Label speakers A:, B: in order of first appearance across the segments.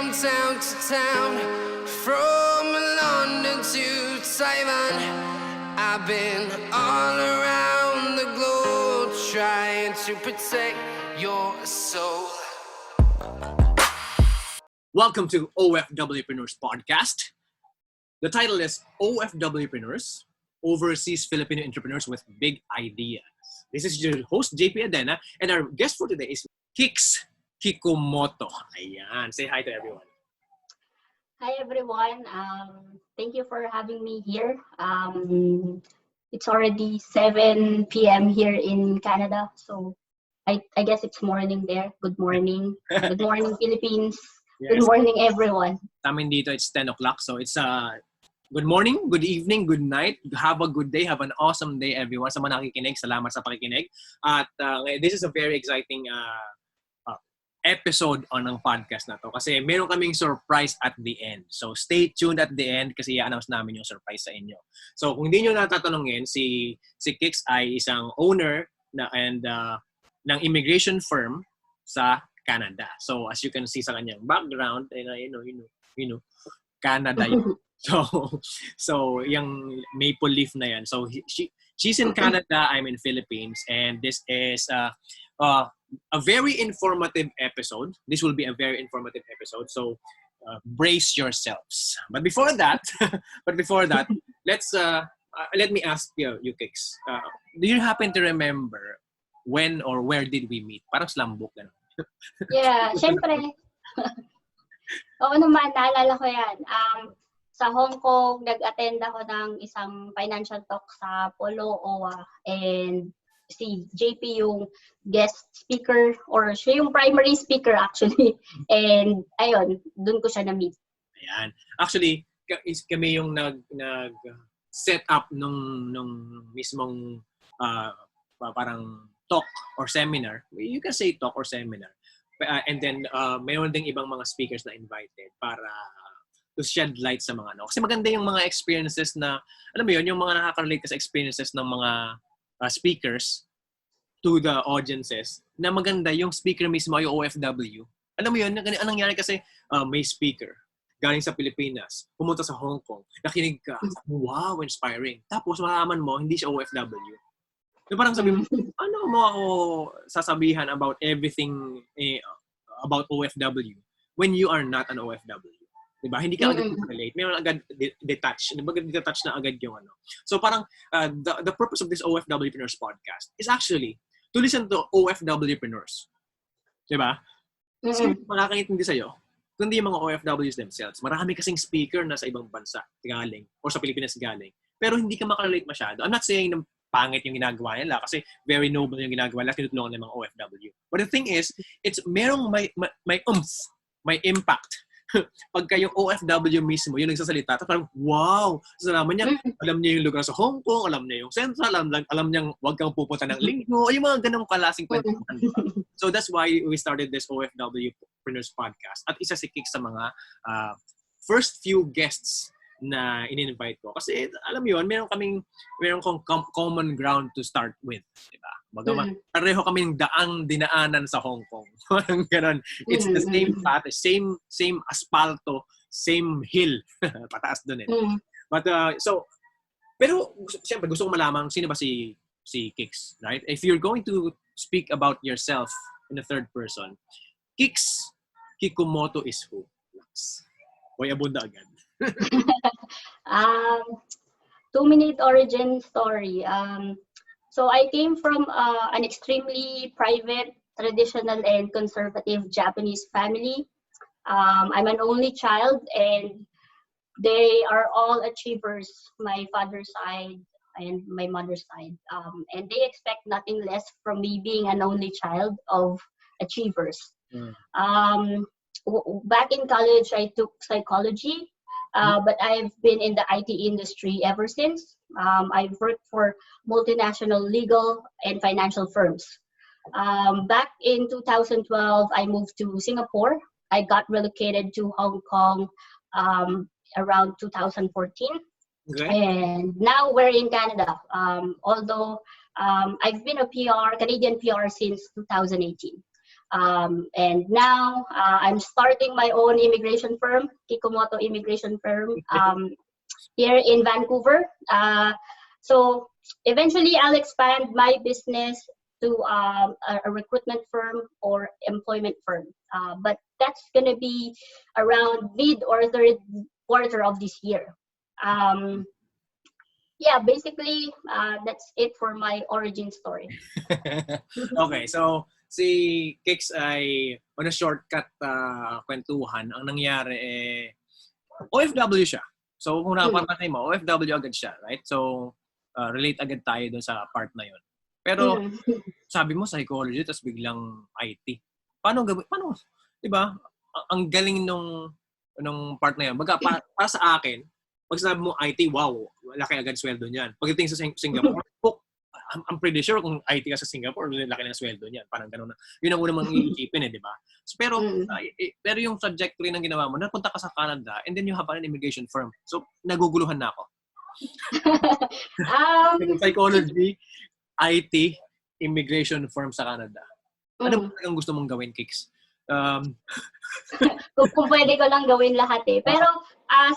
A: from town to town, from London to Taiwan. I've been all around the globe trying to protect your soul.
B: Welcome to OFWpreneurs podcast. The title is OFWpreneurs, Overseas Filipino Entrepreneurs with Big Ideas. This is your host, JP Adena, and our guest for today is Kix Kikumoto. Ayan, say hi to everyone.
C: Hi everyone. Thank you for having me here. It's already 7 p.m. here in Canada, so I guess it's morning there. Good morning. Good morning, Philippines. Yes. Good morning, everyone.
B: Sa amin dito, it's 10 o'clock, so it's good morning, good evening, good night. Have a good day. Have an awesome day, everyone. Sa mga nakikinig, salamat sa pakikinig. At this is a very exciting episode on ang podcast na to kasi meron kaming surprise at the end. So stay tuned at the end kasi i-announce namin yung surprise sa inyo. So kung hindi nyo natatanungin, si Kix ay isang owner ng immigration firm sa Canada. So as you can see sa kanyang background, you know, Canada yun. So yung maple leaf na yan. So she's in Canada, I'm in Philippines, and this is a very informative episode. This will be a very informative episode. So brace yourselves. But before that, let me ask you Kix. Do you happen to remember when or where did we meet? Parang slambok na.
C: Yeah, syempre. Oo naman, naalala ko yan. Sa Hong Kong, nag-attend ako ng isang financial talk sa Polo OWA, and si JP yung guest speaker, or siya yung primary speaker actually. And ayun, dun ko siya na-meet.
B: Ayan. Actually, kami yung nag-set up nung mismong parang talk or seminar. You can say talk or seminar. And then, mayroon ding ibang mga speakers na invited para to shed light sa mga ano. Kasi maganda yung mga experiences na, alam mo yun, yung mga nakaka-relate sa experiences ng mga speakers to the audiences, na maganda yung speaker mismo ay OFW. Alam mo yun, anong nangyari kasi may speaker galing sa Pilipinas, pumunta sa Hong Kong, nakinig ka, wow, inspiring. Tapos malaman mo, hindi siya OFW. So parang sabi mo, ano mo ako sasabihan about everything about OFW when you are not an OFW? Diba? Hindi ka agad relate. Mayroon agad detach. Detach na agad yung ano. So parang the purpose of this OFWpreneurs podcast is actually to listen to OFWpreneurs. Diba? Kasi makakaintindi sa'yo, kundi yung mga OFWs themselves. Marami kasing speaker na sa ibang bansa galing or sa Pilipinas galing. Pero hindi ka makarelate masyado. I'm not saying na pangit yung ginagawa nila kasi very noble yung ginagawa nila, tinutulungan ng mga OFW. But the thing is, it's merong may oomph, may impact. Pagka yung OFW mismo, yung nagsasalita, parang, wow! So, alam niya yung lugar sa Hong Kong, alam niya yung Central, alam niya huwag kang pupunta ng linggo, yung mga ganong kalasing kwentuhan. So that's why we started this OFWpreneurs podcast. At isa si Kix sa mga first few guests na in-invite ko. Kasi, alam mo yun, meron kong common ground to start with. Diba? Pareho kaming dinaanan sa Hong Kong. Parang ganun. It's the same path, same asfalto, same hill. Pataas dun eh. But, pero, siyempre, gusto kong malaman sino ba si Kix, right? If you're going to speak about yourself in the third person, Kix Kikumoto is who? Boy, abunda agad.
C: 2-minute origin story. So I came from an extremely private, traditional, and conservative Japanese family. I'm an only child, and they are all achievers, my father's side and my mother's side. And they expect nothing less from me being an only child of achievers. Back in college, I took psychology. But I've been in the IT industry ever since. I've worked for multinational legal and financial firms. Back in 2012, I moved to Singapore. I got relocated to Hong Kong around 2014. Okay. And now we're in Canada. Although I've been a Canadian PR since 2018. And now I'm starting my own immigration firm, Kikumoto Immigration Firm, here in Vancouver. So eventually I'll expand my business to a recruitment firm or employment firm. But that's going to be around mid or third quarter of this year. Yeah, basically, that's it for my origin story.
B: Okay, so si Kix ay on a shortcut kwentuhan, ang nangyari OFW siya. So kung napapatay mo, OFW agad siya, right? So relate agad tayo dun sa part na yon. Pero sabi mo psychology tapos biglang IT. Paano gawin? Paano? 'Di ba? Ang galing nung part na 'yon. Para sa akin, pag sinabi mo IT, wow, laki agad sweldo niyan. Pagdating sa Singapore, I'm pretty sure kung IT ka sa Singapore, laki ng sweldo niyan. Parang gano'n na. Yun ang una mong iisipin di ba? So, pero yung trajectory ng ginawa mo, napunta ka sa Canada and then you have an immigration firm. So, naguguluhan na ako. Psychology, IT, immigration firm sa Canada. Ano ba ang gusto mong gawin, Kix?
C: Kung pwede ko lang gawin lahat eh. Pero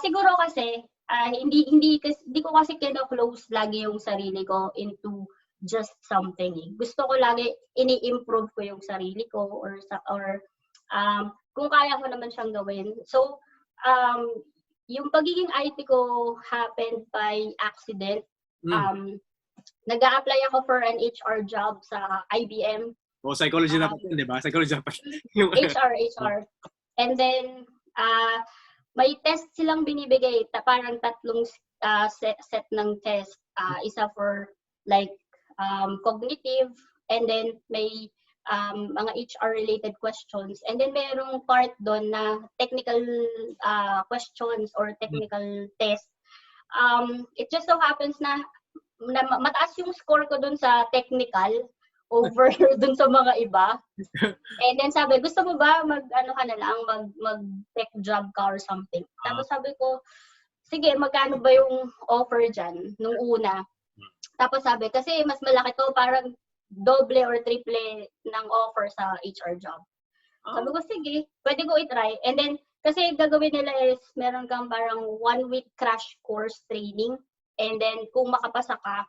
C: siguro kasi hindi ko kasi kino-close lagi yung sarili ko into just something. Gusto ko lagi ini-improve ko yung sarili ko or kung kaya ko naman siyang gawin. So yung pagiging IT ko happened by accident. Nag-a-apply ako for an HR job sa IBM.
B: Psychology dapat yun, di ba? Psychology dapat.
C: HR. And then may test silang binibigay, parang tatlong set ng test. Isa for like cognitive, and then may mga HR-related questions. And then mayroong part doon na technical questions or technical test. It just so happens na mataas yung score ko doon sa technical over dun sa mga iba. And then sabi, gusto mo ba mag tech job ka or something? Tapos sabi ko, sige, magkano ba yung offer dyan nung una? Tapos sabi, kasi mas malaki to, parang doble or triple ng offer sa HR job. Sabi ko, sige, pwede ko i-try. And then, kasi gagawin nila is, meron kang parang 1 week crash course training. And then, kung makapasa ka,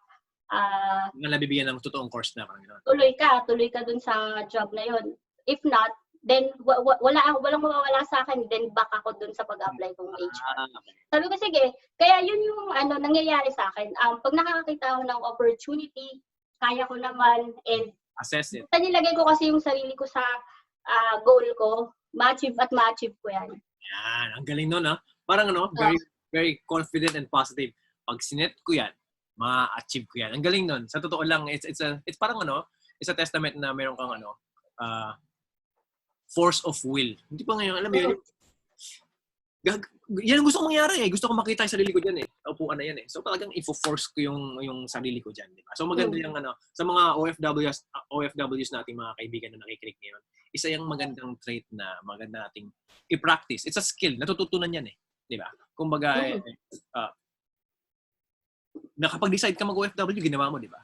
B: nabibigyan ng totoong course na parang gano'n.
C: Tuloy ka dun sa job na yon. If not, then walang mawawala sa akin, then back ako dun sa pag-apply kong HR. Sabi ko, sige, kaya yun yung nangyayari sa akin. Pag nakakakita ako ng opportunity, kaya ko naman, and
B: assess it.
C: Nilagay ko kasi yung sarili ko sa goal ko, ma-achieve ko yan.
B: Yan, ang galing nun Parang very, very confident and positive. Pag sinet ko yan, ma-achieve ko yan. Ang galing nun. Sa totoo lang, it's parang it's a testament na meron kang force of will. Hindi pa ngayon, alam mo yun, yan ang gusto kong mangyari eh. Gusto ko makita yung sarili ko dyan eh. Upuan na yan eh. So talagang i-force ko yung sarili ko dyan. Diba? So maganda yung sa mga OFWs nating mga kaibigan na nakikinig ngayon, isa yung magandang trait na maganda nating i-practice. It's a skill. Natututunan yan eh. Diba? Kumbaga nakapag-decide ka mag-OFW, ginawa mo, di ba?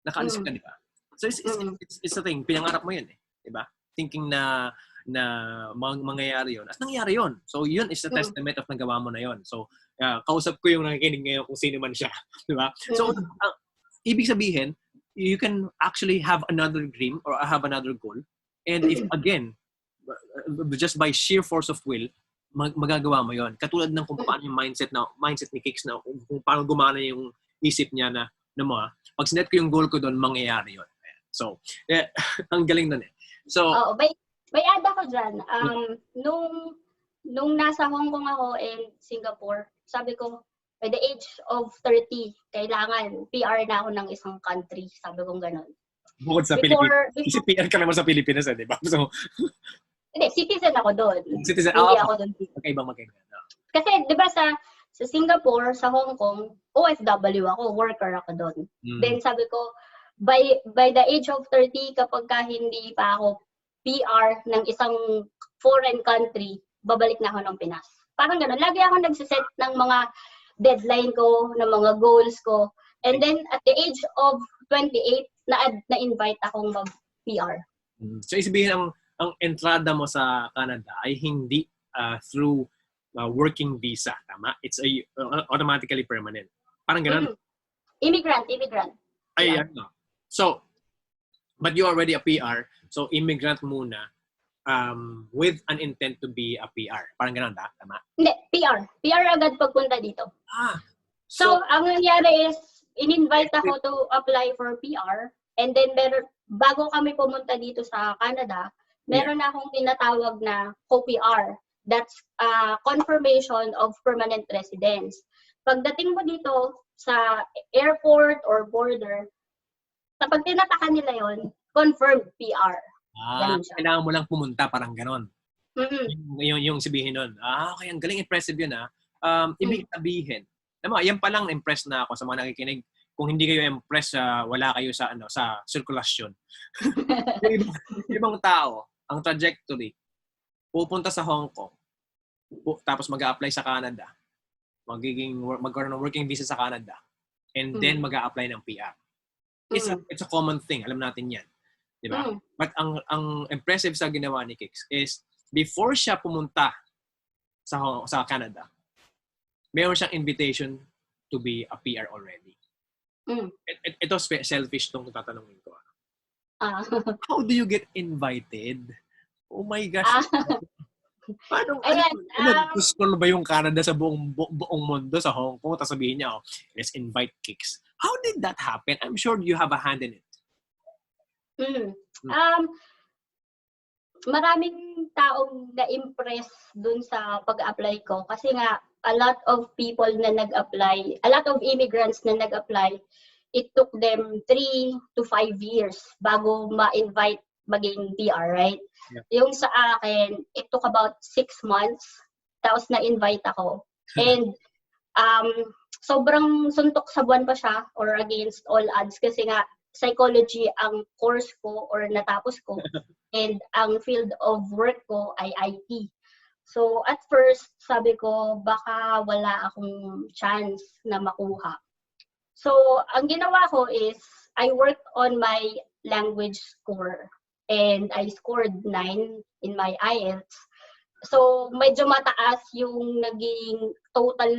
B: Nakaalis ka, di ba? So, it's a thing. Pinangarap mo yun, eh. Di ba? Thinking na mangyayari yun. At nangyari yun. So, yun is a testament of nagawa mo na yun. So, kausap ko yung nakikinig ngayon kung sino man siya. Di ba? So, ibig sabihin, you can actually have another dream or have another goal. And if, again, just by sheer force of will, magagawa mo yon. Katulad ng kung paano yung mindset ni Kix na kung paano gumana yung isip niya na pag sinet ko yung goal ko doon, mangyayari yon. So, ang galing nun eh. So,
C: may add ako dyan. Nung nasa Hong Kong ako and Singapore, sabi ko, by the age of 30, kailangan PR na ako ng isang country. Sabi kong ganun.
B: Bukod sa Pilipinas. Kasi PR ka naman sa Pilipinas, di ba? So,
C: hindi, citizen ako doon.
B: Citizen?
C: Hindi ako doon.
B: Magkaibang.
C: Kasi, di ba sa Singapore, sa Hong Kong, OFW ako, worker ako doon. Then sabi ko, by the age of 30, kapag hindi pa ako PR ng isang foreign country, babalik na ako ng Pinas. Parang gano'n. Lagi ako nagsiset ng mga deadline ko, ng mga goals ko. And then, at the age of 28, na-invite akong mag-PR.
B: So, isabihin ang entrada mo sa Canada ay hindi through working visa, tama? It's automatically permanent. Parang ganun.
C: Immigrant.
B: Ay,
C: PR.
B: ano. So, but you already a PR, so immigrant muna with an intent to be a PR. Parang ganun, tama?
C: Hindi, PR. PR agad pagpunta dito. So, ang nangyari is, in-invite ako to apply for PR, and then bago kami pumunta dito sa Canada, meron akong tinatawag na co-PR. That's confirmation of permanent residence. Pagdating mo dito sa airport or border, kapag tinataka nila yon, confirmed PR.
B: Kailangan mo lang pumunta, parang ganon. Yung sabihin nun, okay, ang galing, impressive yun ibig sabihin, yan pa lang impressed na ako sa mga nakikinig. Kung hindi kayo impressed, wala kayo sa sa sirkulasyon. Ibang tao, ang trajectory, pupunta sa Hong Kong, tapos mag-a-apply sa Canada, magkaroon ng working visa sa Canada, and then mag-a-apply ng PR. It's a common thing. Alam natin yan. Di ba? But ang impressive sa ginawa ni Kix is, before siya pumunta sa Canada, mayroon siyang invitation to be a PR already. Ito selfish tong tatanungin ko. How do you get invited? Oh my gosh. Paano? Gusto ba yung Canada sa buong mundo, sa Hong Kong? Tapos sabihin niya, let's invite Kix. How did that happen? I'm sure you have a hand in it.
C: Maraming taong na-impress dun sa pag-apply ko kasi nga a lot of people na nag-apply, a lot of immigrants na nag-apply, it took them 3 to 5 years bago ma-invite maging PR, right? Yeah. Yung sa akin, it took about 6 months, tapos na-invite ako. And sobrang suntok sa buwan pa siya, or against all odds, kasi nga psychology ang course ko or natapos ko, and ang field of work ko ay IT. So at first, sabi ko, baka wala akong chance na makuha. So ang ginawa ko is, I worked on my language score, and I scored 9 in my IELTS. So medyo mataas yung naging total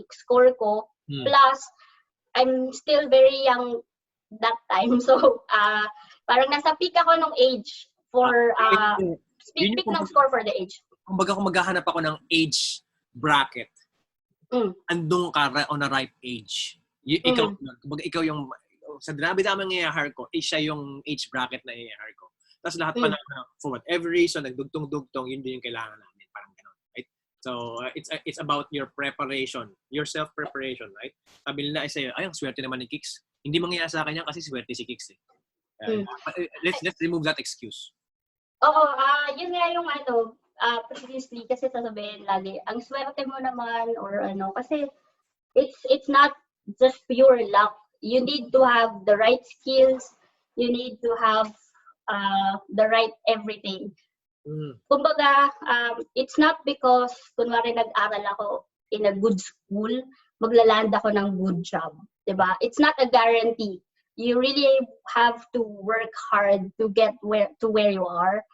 C: score ko, plus I'm still very young that time. So parang nasa peak ako ng age for peak ng score for the age.
B: Kumbaga kung maghahanap ako ng age bracket, andun ka on the right age. Ikaw yung, sa dami-dami ng i-hire ko, siya yung age bracket na i-hire ko. Tapos lahat pa na, for whatever reason, nagdugtong-dugtong, yun din yung kailangan namin. Parang gano'n, right? So, it's about your preparation, your self-preparation, right? Sabi nila sa'yo, ay, ang swerte naman ni Kix. Hindi mangyayari sa akin yan kasi swerte si Kix. Let's remove that excuse.
C: Oo, yun nga yung previously, kasi sasabihin lagi, ang swerte mo naman, or kasi it's not just pure luck. You need to have the right skills, you need to have the right everything. Kumbaga, it's not because, kunwari nag-aral ako in a good school, maglaland ako ng good job. Diba? It's not a guarantee. You really have to work hard to get where you are.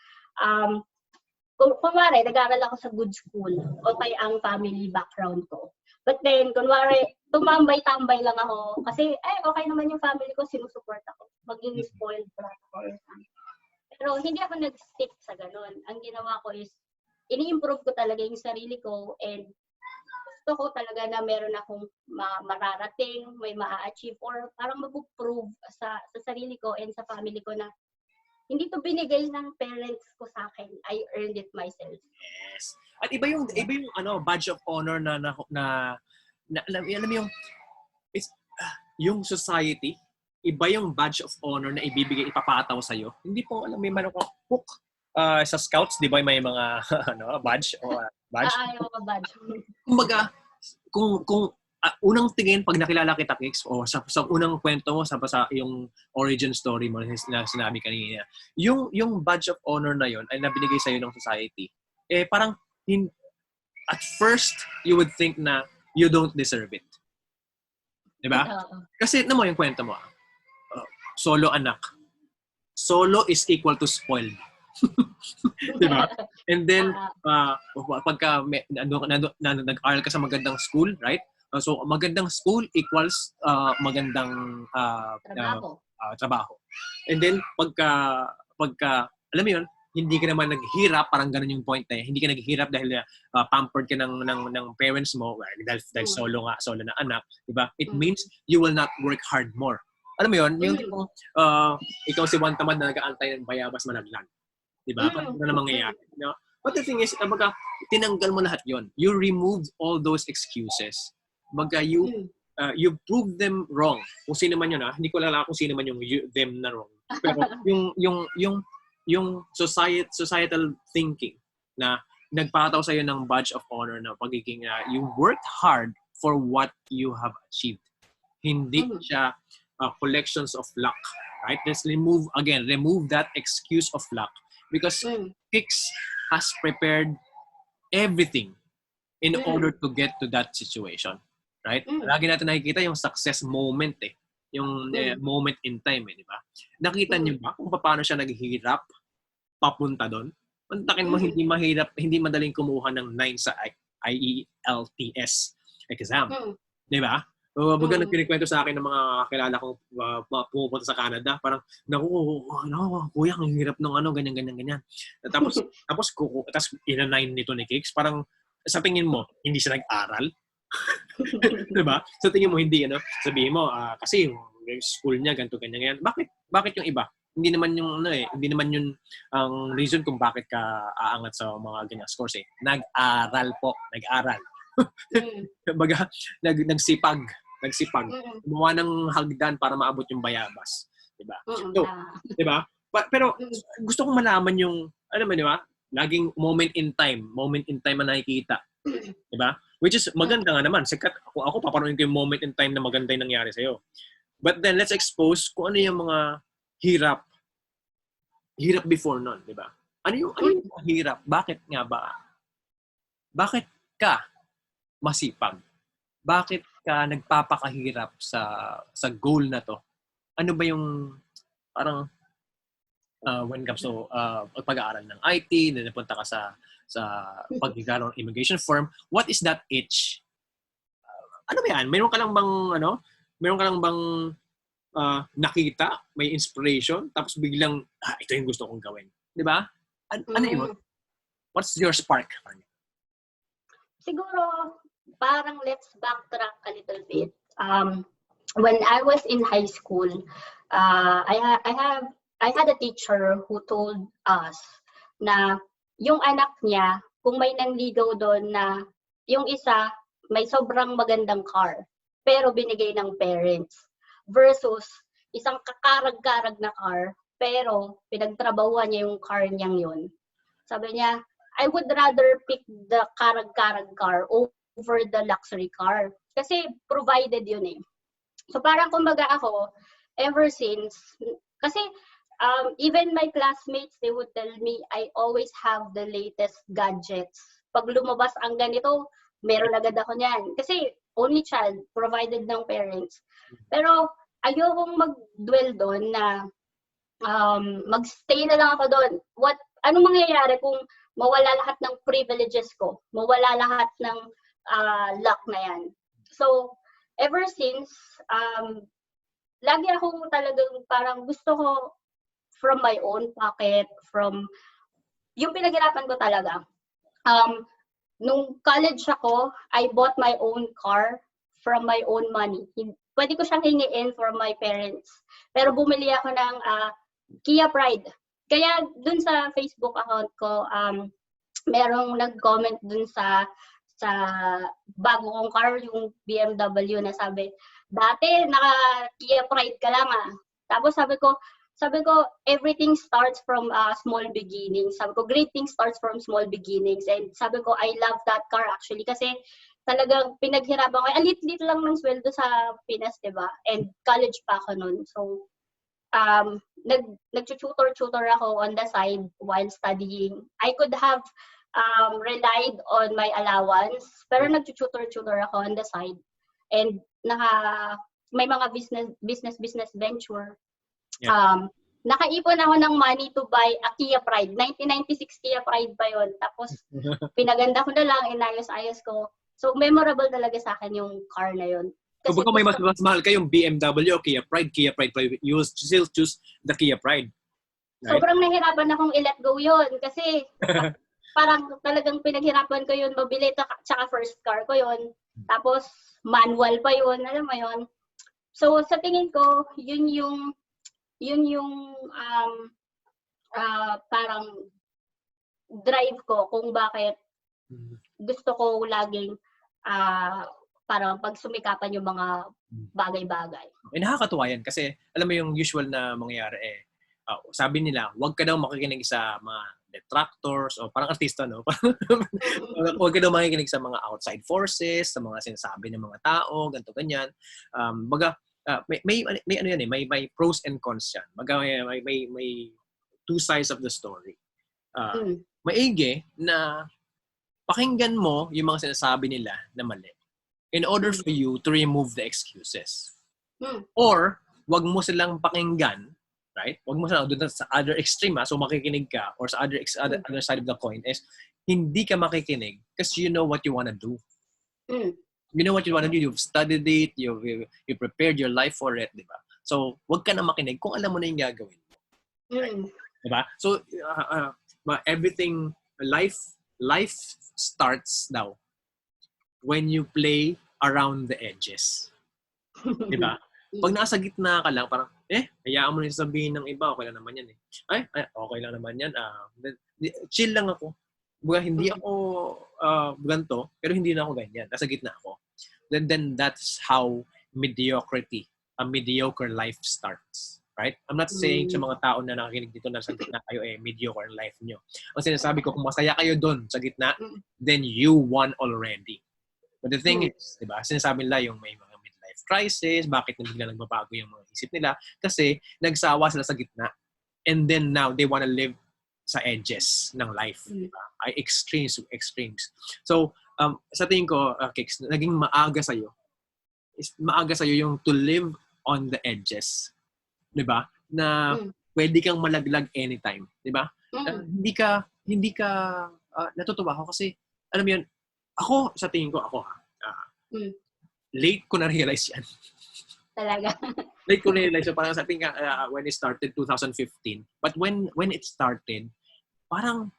C: Kunwari, nag-aral ako sa good school, okay ang family background ko. But then, kunwari, tumambay-tambay lang ako kasi, okay naman yung family ko, sinusuport ako. Maging spoiled brat ako or something. Pero hindi ako nag-stick sa ganun. Ang ginawa ko is, ini-improve ko talaga yung sarili ko, and gusto ko talaga na meron akong mararating, may ma-achieve, or parang mag-prove sa sarili ko and sa family ko na hindi to binigay ng parents ko sa akin. I earned it myself.
B: Yes. At iba yung badge of honor na alam mo yung yung society, iba yung badge of honor na ipapataw sa iyo. Hindi po alam, may man ako hook sa scouts, di ba may mga badge o badge?
C: Yung mga badge.
B: Kumbaga, kung unang tingin pag nakilala kita, Kix, o sa unang kwento mo, sa yung origin story mo na sinabi kanina, yung badge of honor na yon ay nabinigay sa iyo ng society. Parang at first you would think na you don't deserve it. 'Di ba? Kasi mo yung kwento mo. Solo anak. Solo is equal to spoiled. Di ba? And then, pagka nag-aral ka sa magandang school, right? So, magandang school equals magandang trabaho. And then, pagka, alam mo yun, hindi ka naman naghirap, parang ganun yung point na hindi ka naghihirap dahil pampered ka ng parents mo, dahil solo na anak, di ba? It means you will not work hard more. Alam mo yun, yung tipo, ikaw si Juan Tamad na nag-aantay ng bayabas managlan. Di ba? Parang na mangyayari. You know? But the thing is, tinanggal mo lahat yon. You removed all those excuses. You proved them wrong. Kung sino man yun, hindi ko alam kung sino man yung them na wrong. Pero yung societal thinking na nagpataw sa'yo ng badge of honor na pagiging you worked hard for what you have achieved. Hindi siya collections of luck. Right? Let's remove that excuse of luck. Because Kix has prepared everything in order to get to that situation. Right? Lagi natin nakikita yung success moment yung moment in time, di ba? Nakita niyo ba kung paano siya naghihirap papunta doon? Mantakin mo, hindi madaling kumuha ng 9 sa IELTS exam. Di ba? Baga nagkinikwento sa akin ng mga kilala kong pumupunta sa Canada, parang, kuya, ang hirap ng ganyan. Tapos ina-9 nito ni Kix, parang, sa tingin mo, hindi siya nag-aral? Diba? Sa tingin mo, hindi, sabihin mo, kasi yung school niya, ganyan. Bakit yung iba? Hindi naman yung, hindi naman yun ang reason kung bakit ka aangat sa mga ganyang scores Nag-aral po. Baga, nagsipag. Gumawa ng hagdan para maabot yung bayabas. Diba? So, diba? Pero gusto kong malaman yung, di ba? Laging moment in time na nakikita. Diba? Which is, maganda nga naman. Sikat, ako paparoon ko yung moment in time na maganda yung nangyari sa'yo. But then, let's expose kung ano yung mga hirap before nun, di ba? Ano yung hirap? Bakit nga ba? Bakit ka masipag? Bakit ka nagpapakahirap sa goal na to? Ano ba yung parang when it comes to pag-aaral ng IT, na napunta ka sa pag-aaral ng immigration firm, what is that itch? Ano ba yan? Meron ka lang bang nakita, may inspiration, tapos biglang, ito yung gusto kong gawin. Di ba? Ano yun? What's your spark?
C: Siguro, parang let's backtrack a little bit. When I was in high school, I had a teacher who told us na yung anak niya, kung may nanligaw doon na yung isa may sobrang magandang car, pero binigay ng parents, versus isang kakarag-karag na car, pero pinagtrabahuan niya yung car niyang yun. Sabi niya, I would rather pick the karag-karag car over the luxury car. Kasi provided yun eh. So parang kumbaga ako, ever since, kasi even my classmates, they would tell me, I always have the latest gadgets. Pag lumabas ang ganito, meron agad ako niyan. Kasi only child, provided ng parents. Pero ayokong mag-dwell doon na mag-stay na lang ako doon. Anong mangyayari kung mawala lahat ng privileges ko? Mawala lahat ng luck na yan. So, ever since, lagi ako talagang parang gusto ko from my own pocket, yung pinaghirapan ko talaga. Nung college ako, I bought my own car from my own money. Pwede ko siyang hingiin from my parents. Pero bumili ako ng Kia Pride. Kaya dun sa Facebook account ko, merong nag-comment dun sa bago kong car, yung BMW, na sabi, dati naka-Kia Pride ka lang Tapos sabi ko, everything starts from small beginnings. Sabi ko, great things starts from small beginnings. And sabi ko, I love that car actually kasi talagang pinaghirapan ko. Alit-lit lang ng sweldo sa Pinas, diba? And college pa ako nun. So, nag-tutor ako on the side while studying. I could have relied on my allowance, pero nag-tutor ako on the side. And may mga business venture. Yeah. nakaipon ako ng money to buy a Kia Pride. 1996 Kia Pride pa yon. Tapos, pinaganda ko na lang, inayos-ayos ko. So, memorable talaga sa akin yung car na yon.
B: So, baka may mas mahal kayong BMW o Kia Pride, you still choose the Kia Pride. Right?
C: Sobrang nahirapan akong i-let go yun. Kasi, parang talagang pinaghirapan ko yun, mabili, tsaka first car ko yun. Tapos, manual pa yun, alam mo yun. So, sa tingin ko, yun yung parang drive ko kung bakit gusto ko laging parang pagsumikapan yung mga bagay-bagay.
B: Nakakatuwa yan kasi alam mo yung usual na mangyayari sabi nila, huwag ka daw makikinig sa mga detractors o parang artista, no? Huwag ka daw makikinig sa mga outside forces, sa mga sinasabi ng mga tao, ganito, ganyan. May ano yan may pros and cons yan. May two sides of the story. Maigi na pakinggan mo yung mga sinasabi nila na mali in order for you to remove the excuses. Or, wag mo silang pakinggan, right? Wag mo silang doon sa other extreme, so makikinig ka, or sa other side of the coin is hindi ka makikinig because you know what you want to do. You know what you want to do. You've studied it. You prepared your life for it, di ba? So, wag ka na makinig kung alam mo na yung gagawin mo. Right? Di ba? So, everything, life starts now when you play around the edges. Di ba? Pag nasa gitna ka lang, parang, hayaan mo na sabihin ng iba, okay lang naman yan eh. Ay, okay lang naman yan. Chill lang ako. Hindi ako ganito, pero hindi na ako ganyan. Nasa gitna ako. Then that's how a mediocre life starts. Right? I'm not saying sa mga tao na nakikinig dito na sa gitna kayo, mediocre life nyo. Ang sinasabi ko, kung masaya kayo doon sa gitna, then you won already. But the thing is, di ba, sinasabi nila yung may mga midlife crisis, bakit hindi na nagbabago yung mga isip nila? Kasi nagsawa sila sa gitna. And then now, they wanna live sa edges ng life. Diba? Extremes. So, sa tingin ko, Kix, naging maaga sa'yo yung to live on the edges. Diba? Na pwede kang malaglag anytime. Diba? Hindi ka natutuwa ako kasi, alam mo yun, ako, sa tingin ko, late ko na-realize yan.
C: Talaga?
B: Late ko na-realize. So parang sa tingin when it started, 2015. But when it started, parang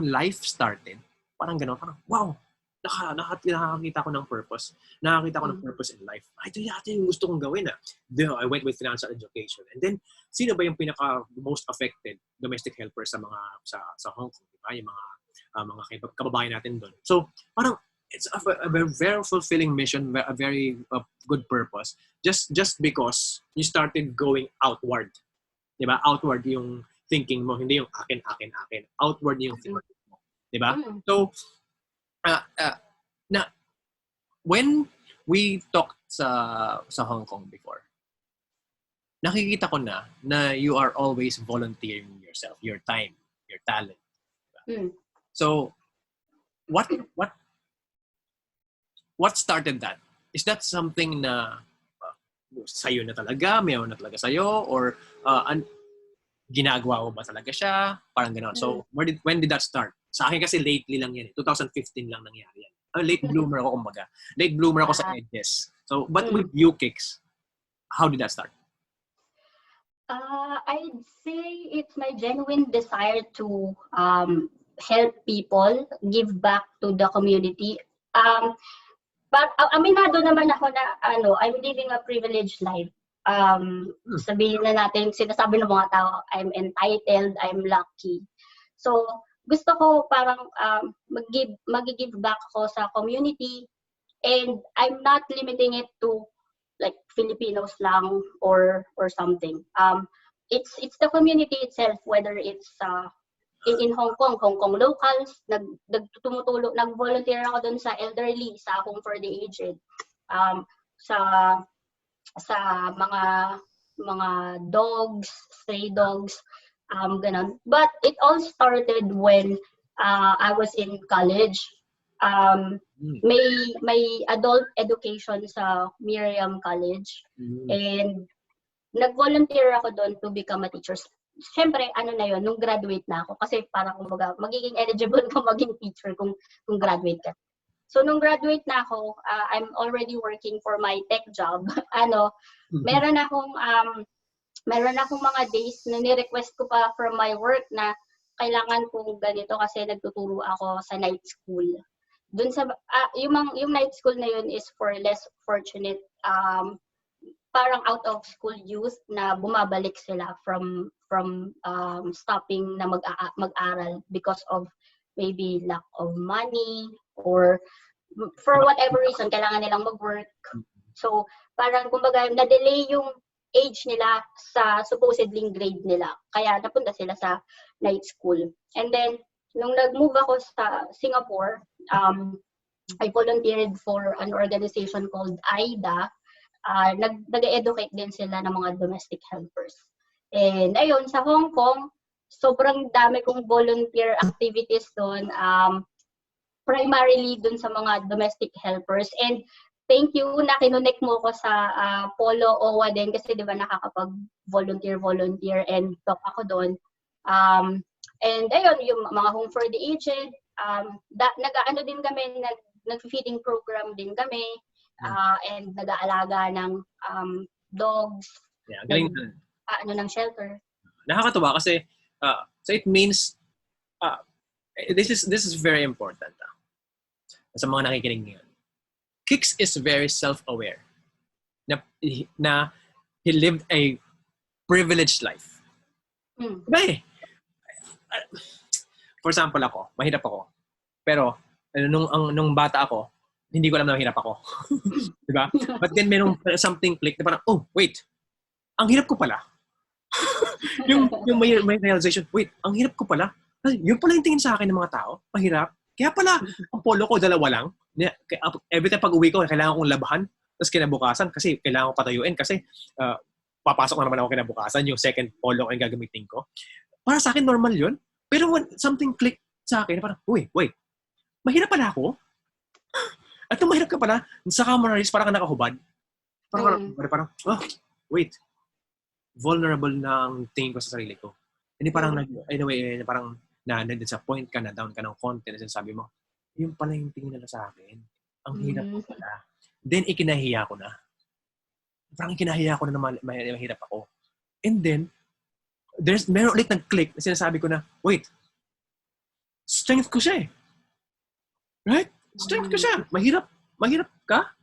B: life started. Parang gano'n. Parang, wow! Nakakita ko ng purpose. Nakakita ko ng purpose in life. Ito yung gusto kong gawin. I went with financial education. And then, sino ba yung most affected domestic helper sa Hong Kong? Diba? Yung mga kababayan natin doon. So, parang, it's a very fulfilling mission, a very good purpose. Just because you started going outward. Diba? Outward yung thinking mo, hindi yung akin. Outward yung thinking mo. Diba? So, when we talked sa Hong Kong before, nakikita ko na you are always volunteering yourself, your time, your talent. Diba? So, what started that? Is that something na sa'yo na talaga, mayroon na talaga sa'yo, or ginagawa mo ba talaga siya? Parang gano'n. So, when did that start? Sa akin kasi lately lang yan. 2015 lang nangyari yan. Late bloomer ako, kumbaga. Late bloomer ako sa edges. So, but with you, Kix, how did that start?
C: I'd say it's my genuine desire to help people, give back to the community. But aminado naman ako na I'm living a privileged life. Sabihin na natin, sinasabi ng mga tao, I'm entitled, I'm lucky. So, gusto ko parang mag-give back ako sa community, and I'm not limiting it to like Filipinos lang or something. It's the community itself, whether it's in Hong Kong locals, nag-volunteer ako doon sa elderly, sa Home for the Aged, sa mga dogs, stray dogs, ganun. But it all started when I was in college. May adult education sa Miriam College, and nag-volunteer ako doon to become a teacher. Siyempre, ano na yun, nung graduate na ako. Kasi parang kumbaga, magiging eligible ka maging teacher kung graduate ka. So, nung graduate na ako, I'm already working for my tech job. Meron akong mga days na ni-request ko pa from my work na kailangan kong ganito kasi nagtuturo ako sa night school. Dun sa yung night school na yun is for less fortunate parang out of school youth na bumabalik sila from stopping na mag-aral because of maybe lack of money or for whatever reason kailangan nilang mag-work. So parang kumbaga na-delay yung age nila sa supposedly grade nila. Kaya napunta sila sa night school. And then nung nag-move ako sa Singapore, I volunteered for an organization called IDA. Nag-educate din sila ng mga domestic helpers. And ayun, sa Hong Kong, sobrang dami kong volunteer activities doon. Primarily doon sa mga domestic helpers. And thank you na kinonect mo ko sa Polo OWA din kasi di ba nakakapag-volunteer and talk ako doon. And ayun, yung mga home for the aged, nag-ano din kami, nag-feeding program din kami. And nag-aalaga ng dogs.
B: Yeah, galing na.
C: Ng shelter.
B: Nakakatuwa kasi so it means this is very important sa mga nakikinig ngayon. Kix is very self-aware na he lived a privileged life. Diba eh? For example ako, mahirap ako. Pero nung bata ako, hindi ko alam na mahirap ako. Diba? But then merong something click na parang, oh, wait. Ang hirap ko pala. yung may realization, wait, ang hirap ko pala. Yun pala yung tingin sa akin ng mga tao. Mahirap. Kaya pala, ang polo ko, 2 lang. Every time pag uwi ko, kailangan kong labahan. Tapos kinabukasan, kasi kailangan ko patayuin. Kasi papasok na naman ako kinabukasan. Yung second polo ko yung gagamitin ko. Para sa akin, normal yun. Pero when something click sa akin, parang, wait. Mahirap pala ako? At nung mahirap ka pala, saka mo na-realize, parang ka nakahubad. Parang, wait. Vulnerable na ang tingin ko sa sarili ko. Hindi parang, anyway, parang na-disappoint ka, na down ka ng konti, na sinasabi mo, yun pala yung tingin nila sa akin. Ang hirap ko pala. Then, ikinahiya ko na. Parang ikinahiya ko na mahirap ako. And then, meron ulit nag-click na sinasabi ko na, wait, strength ko siya eh. Right? Strength ko siya. Mahirap ka?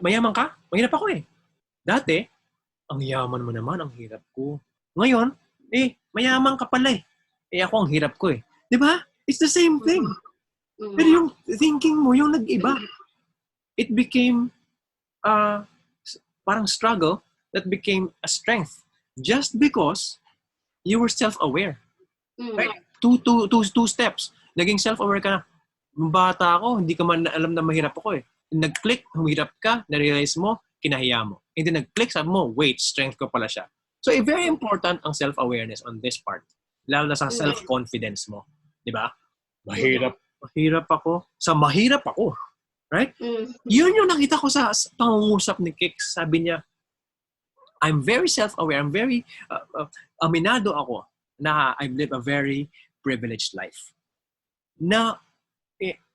B: Mayaman ka? Mahirap ako eh. Dati, ang yaman mo naman, ang hirap ko. Ngayon, mayaman ka pala eh. Ako ang hirap ko eh. Di ba? It's the same thing. Pero yung thinking mo, yung nag-iba. It became parang struggle that became a strength. Just because you were self-aware. Right? Two steps. Naging self-aware ka na. Nung bata ako, hindi ka man alam na mahirap ako eh. Nag-click, humirap ka, na-realize mo, kinahiya mo. Hindi nag-click, sabi mo, wait, strength ko pala siya. So, very important ang self-awareness on this part. Lalo na sa self-confidence mo. Di ba? Mahirap ako. Sa mahirap ako. Right? Yun yung nakita ko sa pangungusap ni Kix. Sabi niya, I'm very self-aware. I'm very, aminado ako na I've lived a very privileged life. Na,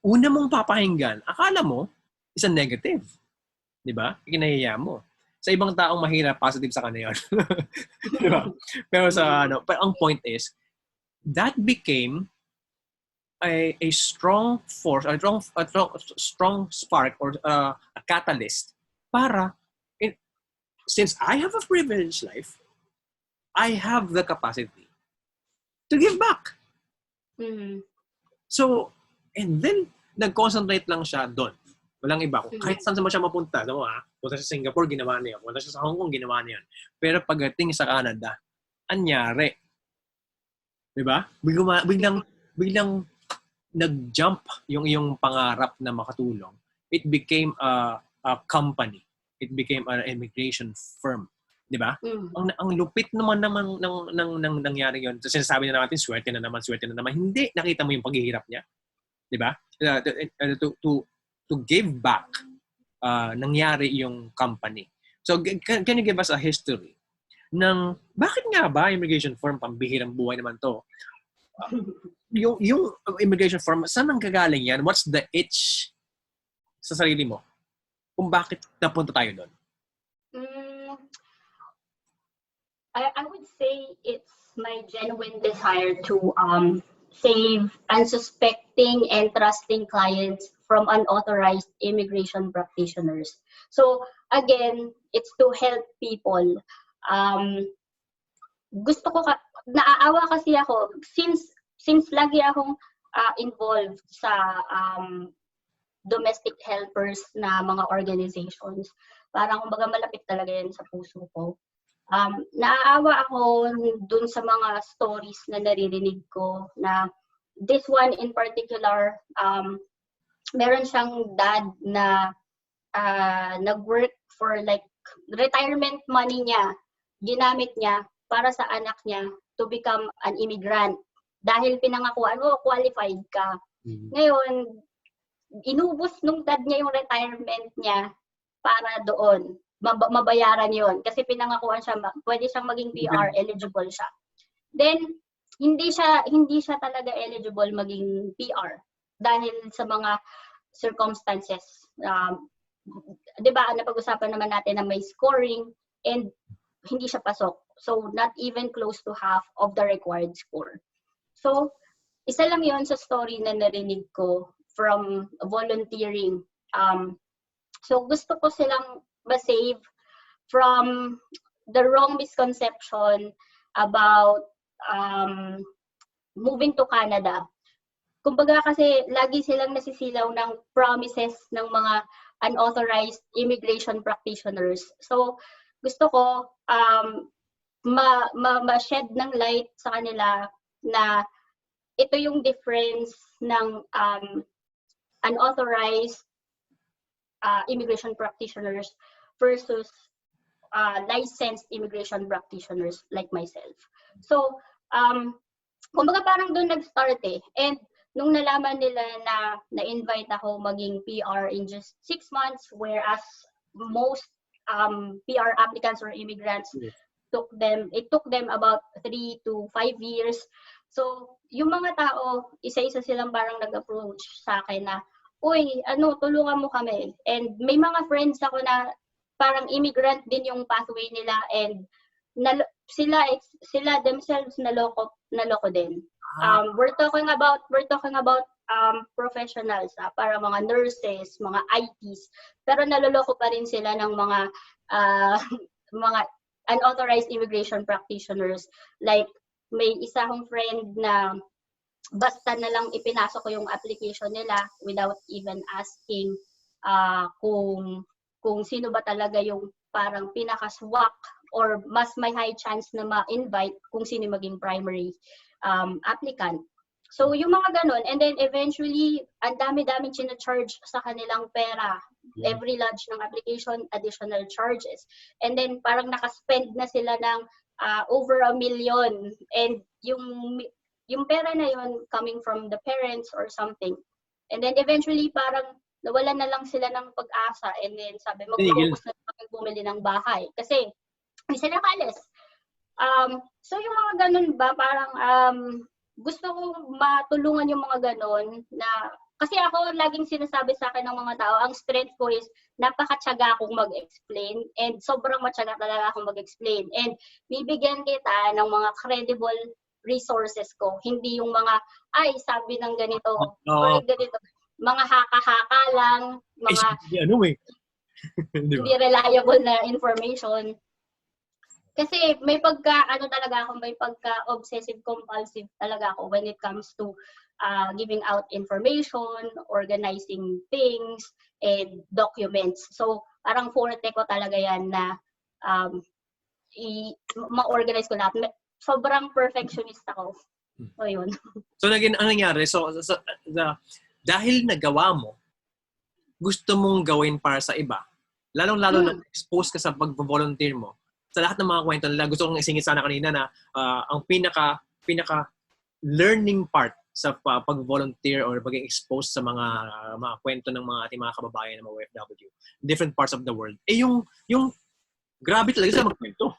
B: una mong papakinggan, akala mo, is a negative. Di ba? Kinahiya mo. Sa ibang taong mahirap, positive sa kanya yun. Di ba? Pero pero ang point is, that became a strong force, a strong spark or a catalyst para, since I have a privileged life, I have the capacity to give back. So, and then, nag-concentrate lang siya doon. Walang iba. Kahit saan siya mapunta. Punta sa Singapore, ginawa niya. Punta siya sa Hong Kong, ginawa niya. Pero pagdating sa Canada, anyari. Diba? Biglang nag-jump yung iyong pangarap na makatulong. It became a company. It became an immigration firm. Diba? Ang lupit naman ng nangyari yun. Sinasabi na natin, swerte na naman. Hindi. Nakita mo yung paghihirap niya. Diba? To give back, nangyari yung company. So, can you give us a history ng bakit nga ba immigration firm, pambihirang buhay naman to? Yung immigration firm, saan ang gagaling yan? What's the itch sa sarili mo? Kung bakit napunta tayo doon?
C: I would say it's my genuine desire to save unsuspecting and trusting clients from unauthorized immigration practitioners. So again, it's to help people. Gusto ko naaawa kasi ako since lagi akong involved sa domestic helpers na mga organizations. Parang kumbaga malapit talaga yan sa puso ko. Naaawa ako dun sa mga stories na naririnig ko na this one in particular, meron siyang dad na nag-work for like retirement money niya, ginamit niya para sa anak niya to become an immigrant. Dahil pinangakuan mo, qualified ka. Ngayon, inubos nung dad niya yung retirement niya para doon. Mabayaran yon kasi pinangakuan siya, pwede siyang maging PR, eligible siya. Then, hindi siya talaga eligible maging PR dahil sa mga circumstances. Diba, napag-usapan naman natin na may scoring and hindi siya pasok. So, not even close to half of the required score. So, isa lang yon sa story na narinig ko from volunteering. So, gusto ko silang ma-save from the wrong misconception about moving to Canada. Kumbaga kasi lagi silang nasisilaw ng promises ng mga unauthorized immigration practitioners. So, gusto ko ma-shed ng light sa kanila na ito yung difference ng unauthorized immigration practitioners versus licensed immigration practitioners like myself. So, kumbaga parang doon nag-start eh. And nung nalaman nila na na-invite ako maging PR in just 6 months, whereas most PR applicants or immigrants it took them about 3 to 5 years. So, yung mga tao, isa-isa silang parang nag-approach sa akin na, uy, tulungan mo kami. And may mga friends ako na parang immigrant din yung pathway nila and sila themselves naloko din. We're talking about professionals, para mga nurses, mga ITs, pero naloloko pa rin sila ng mga unauthorized immigration practitioners. Like may isa akong friend na basta na lang ipinasok ko yung application nila without even asking kung sino ba talaga yung parang pinaka-swak or mas may high chance na ma-invite kung sino maging primary applicant. So yung mga ganun, and then eventually ang dami-daming charge sa kanilang pera. Every launch ng application, additional charges. And then parang nakaspend na sila ng over $1 million, and yung pera na yun coming from the parents or something. And then eventually parang nawalan na lang sila ng pag-asa, and then sabi mag-focus na kami bumili ng bahay kasi hindi sila kalis. So yung mga ganun ba, parang gusto ko matulungan yung mga ganun na, kasi ako laging sinasabi sa akin ng mga tao, ang strength ko is napakatyaga akong mag-explain and sobrang matyaga talaga akong mag-explain. And bibigyan kita ng mga credible resources ko. Hindi yung mga, sabi ng ganito, or ganito. Mga haka-haka lang, mga hindi reliable na information. Kasi may pagka-obsessive-compulsive talaga ako when it comes to giving out information, organizing things, and documents. So, parang forte ko talaga yan na ma-organize ko lahat. Sobrang perfectionist ako. So, yun.
B: So, ang nangyari, dahil nagawa mo, gusto mong gawin para sa iba, lalong-lalo na expose ka sa pag-volunteer mo, sa lahat ng mga kwento nila, gusto kong isingit sana kanina na ang pinaka learning part sa pag-volunteer or paging exposed sa mga kwento ng mga ating mga kababayan ng mga OFW, different parts of the world, yung grabe talaga sa magkwento.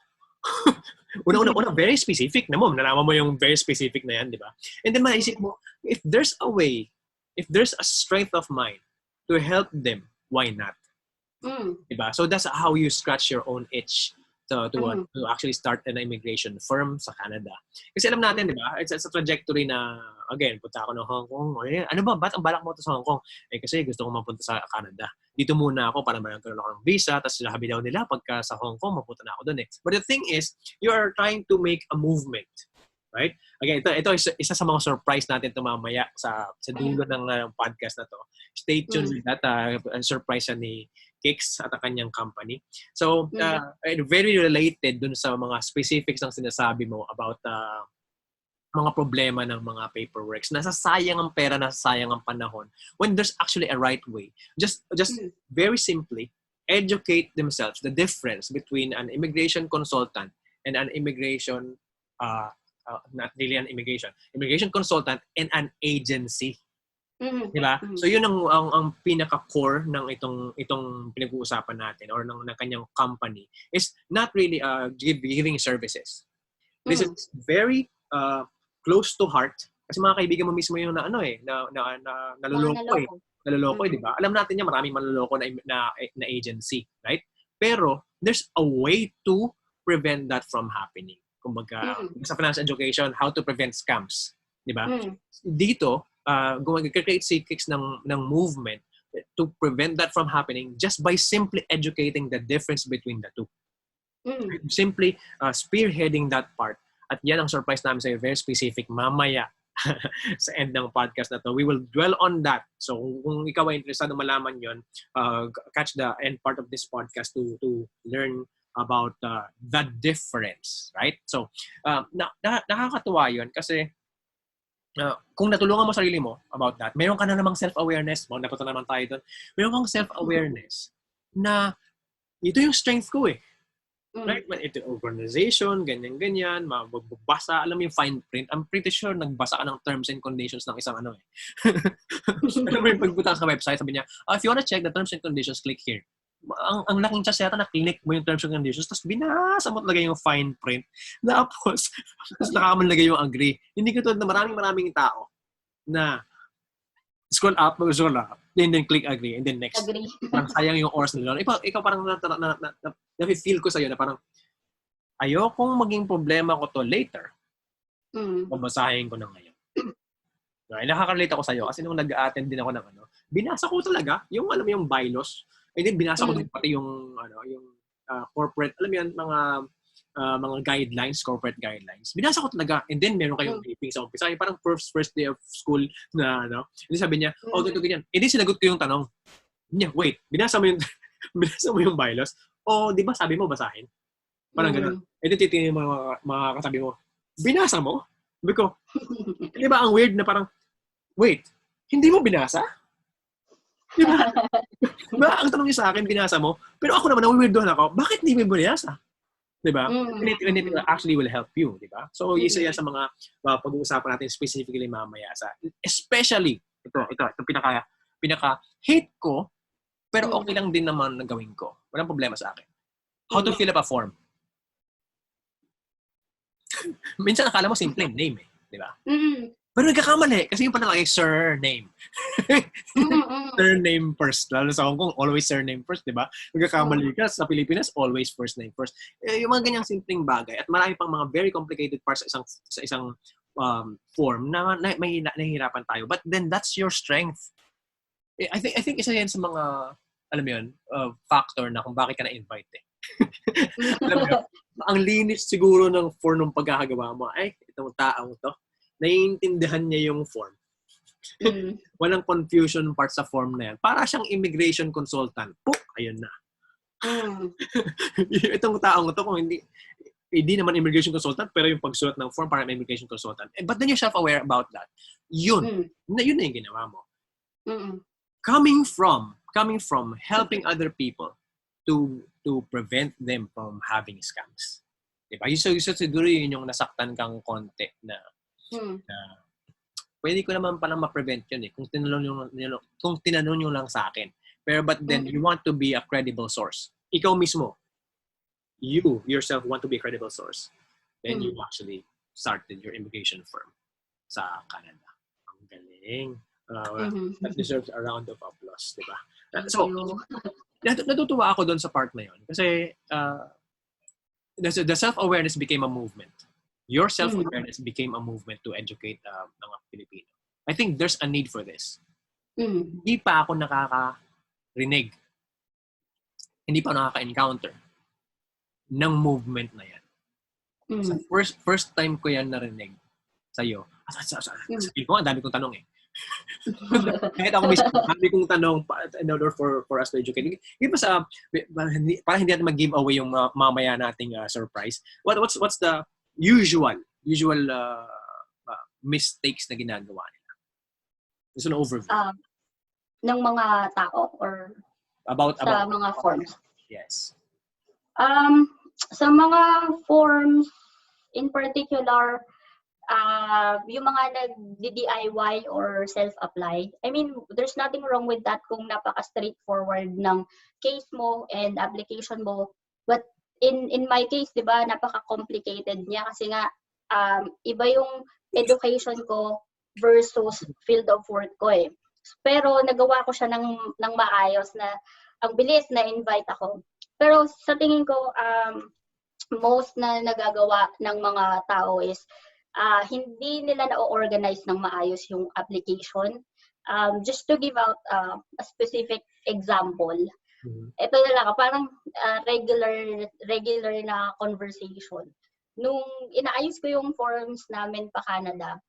B: Una, very specific na mo. Nalaman mo yung very specific na yan, di ba? And then maisip mo, if there's a way, if there's a strength of mind to help them, why not? Diba? So that's how you scratch your own itch to actually start an immigration firm sa Canada. Kasi alam natin, di ba? It's a trajectory na, again, punta ako ng Hong Kong. Ano ba? Ba't ang balak mo to sa Hong Kong? Kasi gusto kong mapunta sa Canada. Dito muna ako para magkaroon ako ng visa, tapos sabi daw nila, pagka sa Hong Kong, mapunta na ako doon eh. But the thing is, you are trying to make a movement. Right? Again, ito isa sa mga surprise natin ito mamaya sa dulo ng podcast na to. Stay tuned with that. Surprise ni Kix at ang kanyang company. So, very related dun sa mga specifics ng sinasabi mo about mga problema ng mga paperworks. Nasasayang ang pera, nasasayang ang panahon. When there's actually a right way. Just very simply, educate themselves the difference between an immigration consultant and an immigration not really an immigration consultant and an agency. Diba? So yun ang pinaka-core ng itong pinag-uusapan natin or ng kanyang company is not really giving services. This is very close to heart kasi mga kaibigan mo mismo yung naloloko di ba? Alam natin niya maraming manloloko na agency, right? Pero there's a way to prevent that from happening. Kumbaga, sa financial education, how to prevent scams. Di ba? Dito, create si Kix ng movement to prevent that from happening just by simply educating the difference between the two. Simply spearheading that part. At yan ang surprise namin sa'yo, very specific, mamaya sa end ng podcast na to. We will dwell on that. So, kung ikaw ay interesado malaman yon, catch the end part of this podcast to learn about the difference, right? So, nakakatuwa yun kasi kung natulungan mo sarili mo about that, mayroon ka na namang self-awareness. Napunta naman tayo doon. Mayroon kang self-awareness na ito yung strength ko eh. Right? Ito organization, ganyan-ganyan, mababasa, alam mo yung fine print. I'm pretty sure nagbasa ka ng terms and conditions ng isang ano eh. Alam mo yung pagpunta sa website, sabi niya, if you wanna check the terms and conditions, click here. Ang laking chance yata na click mo yung terms and conditions tapos binasa mo talaga yung fine print tapos nakamalagay yung agree. Hindi ko tulad na maraming tao na scroll up then click agree and then next. Parang sayang yung oras nila. Ikaw parang na-feel ko sa'yo na parang ayokong maging problema ko to later. Babasahin ko na ngayon. Nakaka-relate ako sa'yo kasi nung nag-attend din ako ng binasa ko talaga yung alam yung bylaws. And then binasa ko din pati yung corporate, alam mo yan, mga guidelines, corporate guidelines. Binasa ko talaga. And then meron kayong briefing sa umpisa. Parang first day of school na Hindi sabi niya, ganyan. And then sinagot ko yung tanong. Niya, wait, binasa mo yung bylaws? Di ba sabi mo basahin? Parang gano'n. And then titingin yung mga kasabi mo, binasa mo? Sabi ko, di ba ang weird na parang, wait, hindi mo binasa? Diba? Diba? Ang tanong niya sa akin, binasa mo. Pero ako naman, nawiwirdohan ako, bakit hindi mo binasa? Diba? And it actually will help you. Diba? So, isa yan sa mga pag-uusapan natin specifically mamaya. Especially, ito pinaka-hate ko, pero okay lang din naman na gawin ko. Walang problema sa akin. How to fill up a form. Minsan akala mo simple name eh. Diba? Pero nagkakamali kasi yung panalagay surname. Surname first. Lalo sa Hong Kong, always surname first, di ba? Nagkakamali ka. Sa Pilipinas, always first name first. Yung mga ganyang simpleng bagay at marami pang mga very complicated parts sa isang form na may nahihirapan tayo. But then that's your strength. I think isa yan sa mga, alam mo yun, factor na kung bakit ka na-invite eh. Alam mo yun, ang linis siguro ng form ng pagkakagawa mo. Ay, itong taong to. Naiintindihan niya yung form. Walang confusion part sa form na yan. Para siyang immigration consultant. Puk! Ayun na. Itong taong ito, kung hindi naman immigration consultant, pero yung pagsulat ng form para immigration consultant. But then you're self-aware about that. Yun na yung ginawa mo. Coming from helping other people to prevent them from having scams. Diba? So siguro yun yung nasaktan kang konti na pwede ko naman palang ma-prevent yun eh kung tinanong nyo lang sa akin. Pero but then you want to be a credible source. Ikaw mismo, you yourself want to be a credible source, then you actually started your immigration firm sa Canada. Ang galing. That deserves a round of applause, di ba? So, natutuwa ako doon sa part na yun. Kasi the self-awareness became a movement. Your self-awareness became a movement to educate mga Pilipino. I think there's a need for this. Hindi pa ako nakakarinig. Hindi pa nakaka-encounter ng movement na yan. So first time ko yan narinig sa'yo. Sabi ko, ang dami kong tanong eh. Kahit ako mismo, dami kong tanong in order for us to educate. Hindi ba para hindi natin mag-give away yung mamaya nating surprise. What's the usual mistakes na ginagawa nila? Just an overview.
C: Ng mga tao or
B: About
C: mga forms?
B: Yes.
C: Sa mga forms, in particular, yung mga nag-DIY or self-apply, I mean, there's nothing wrong with that kung napaka-straightforward ng case mo and application mo. But in my case, di ba, napaka-complicated niya kasi nga, iba yung education ko versus field of work ko eh. Pero nagawa ko siya ng maayos na ang bilis na invite ako. Pero sa tingin ko, most na nagagawa ng mga tao is hindi nila na-organize ng maayos yung application. Just to give out a specific example, ito na lang, parang regular na conversation. Nung inaayos ko yung forms namin pa Canada,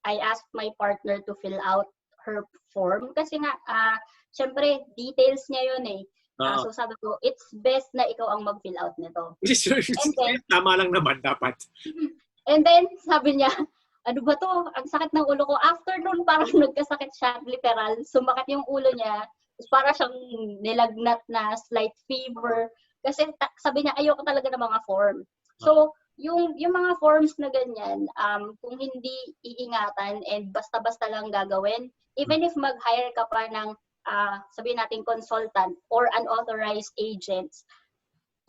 C: I asked my partner to fill out her form kasi nga, syempre, details niya yun eh. So sabi ko, it's best na ikaw ang mag-fill out nito.
B: And then, tama lang naman dapat.
C: And then, sabi niya, ano ba to? Ang sakit ng ulo ko. After nun, parang nagkasakit siya, literal. Sumakit yung ulo niya. Para siyang nilagnat na slight fever. Kasi sabi niya, ayoko talaga ng mga form. So, yung mga forms na ganyan, kung hindi iingatan and basta-basta lang gagawin, even if mag-hire ka pa ng, sabihin natin, consultant or unauthorized agents,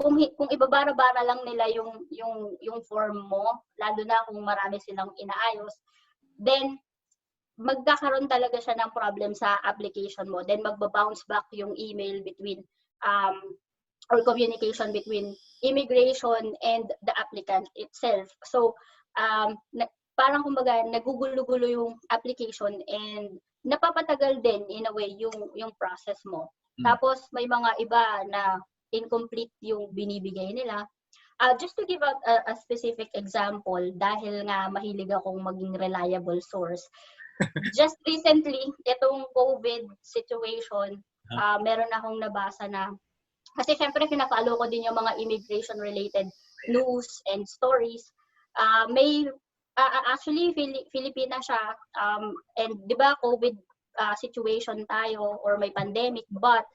C: kung ibabara-bara lang nila yung form mo, lalo na kung marami silang inaayos, then magkakaroon talaga siya ng problem sa application mo. Then magbabounce back yung email between or communication between immigration and the applicant itself. So, parang kumbaga nagugulo-gulo yung application and napapatagal din in a way yung process mo. Tapos may mga iba na incomplete yung binibigay nila. Just to give out a specific example, dahil nga mahilig akong maging reliable source, just recently, itong COVID situation, meron akong nabasa na, kasi syempre pina-follow ko din yung mga immigration-related news and stories. Actually, Filipina siya, and di ba COVID situation tayo or may pandemic, but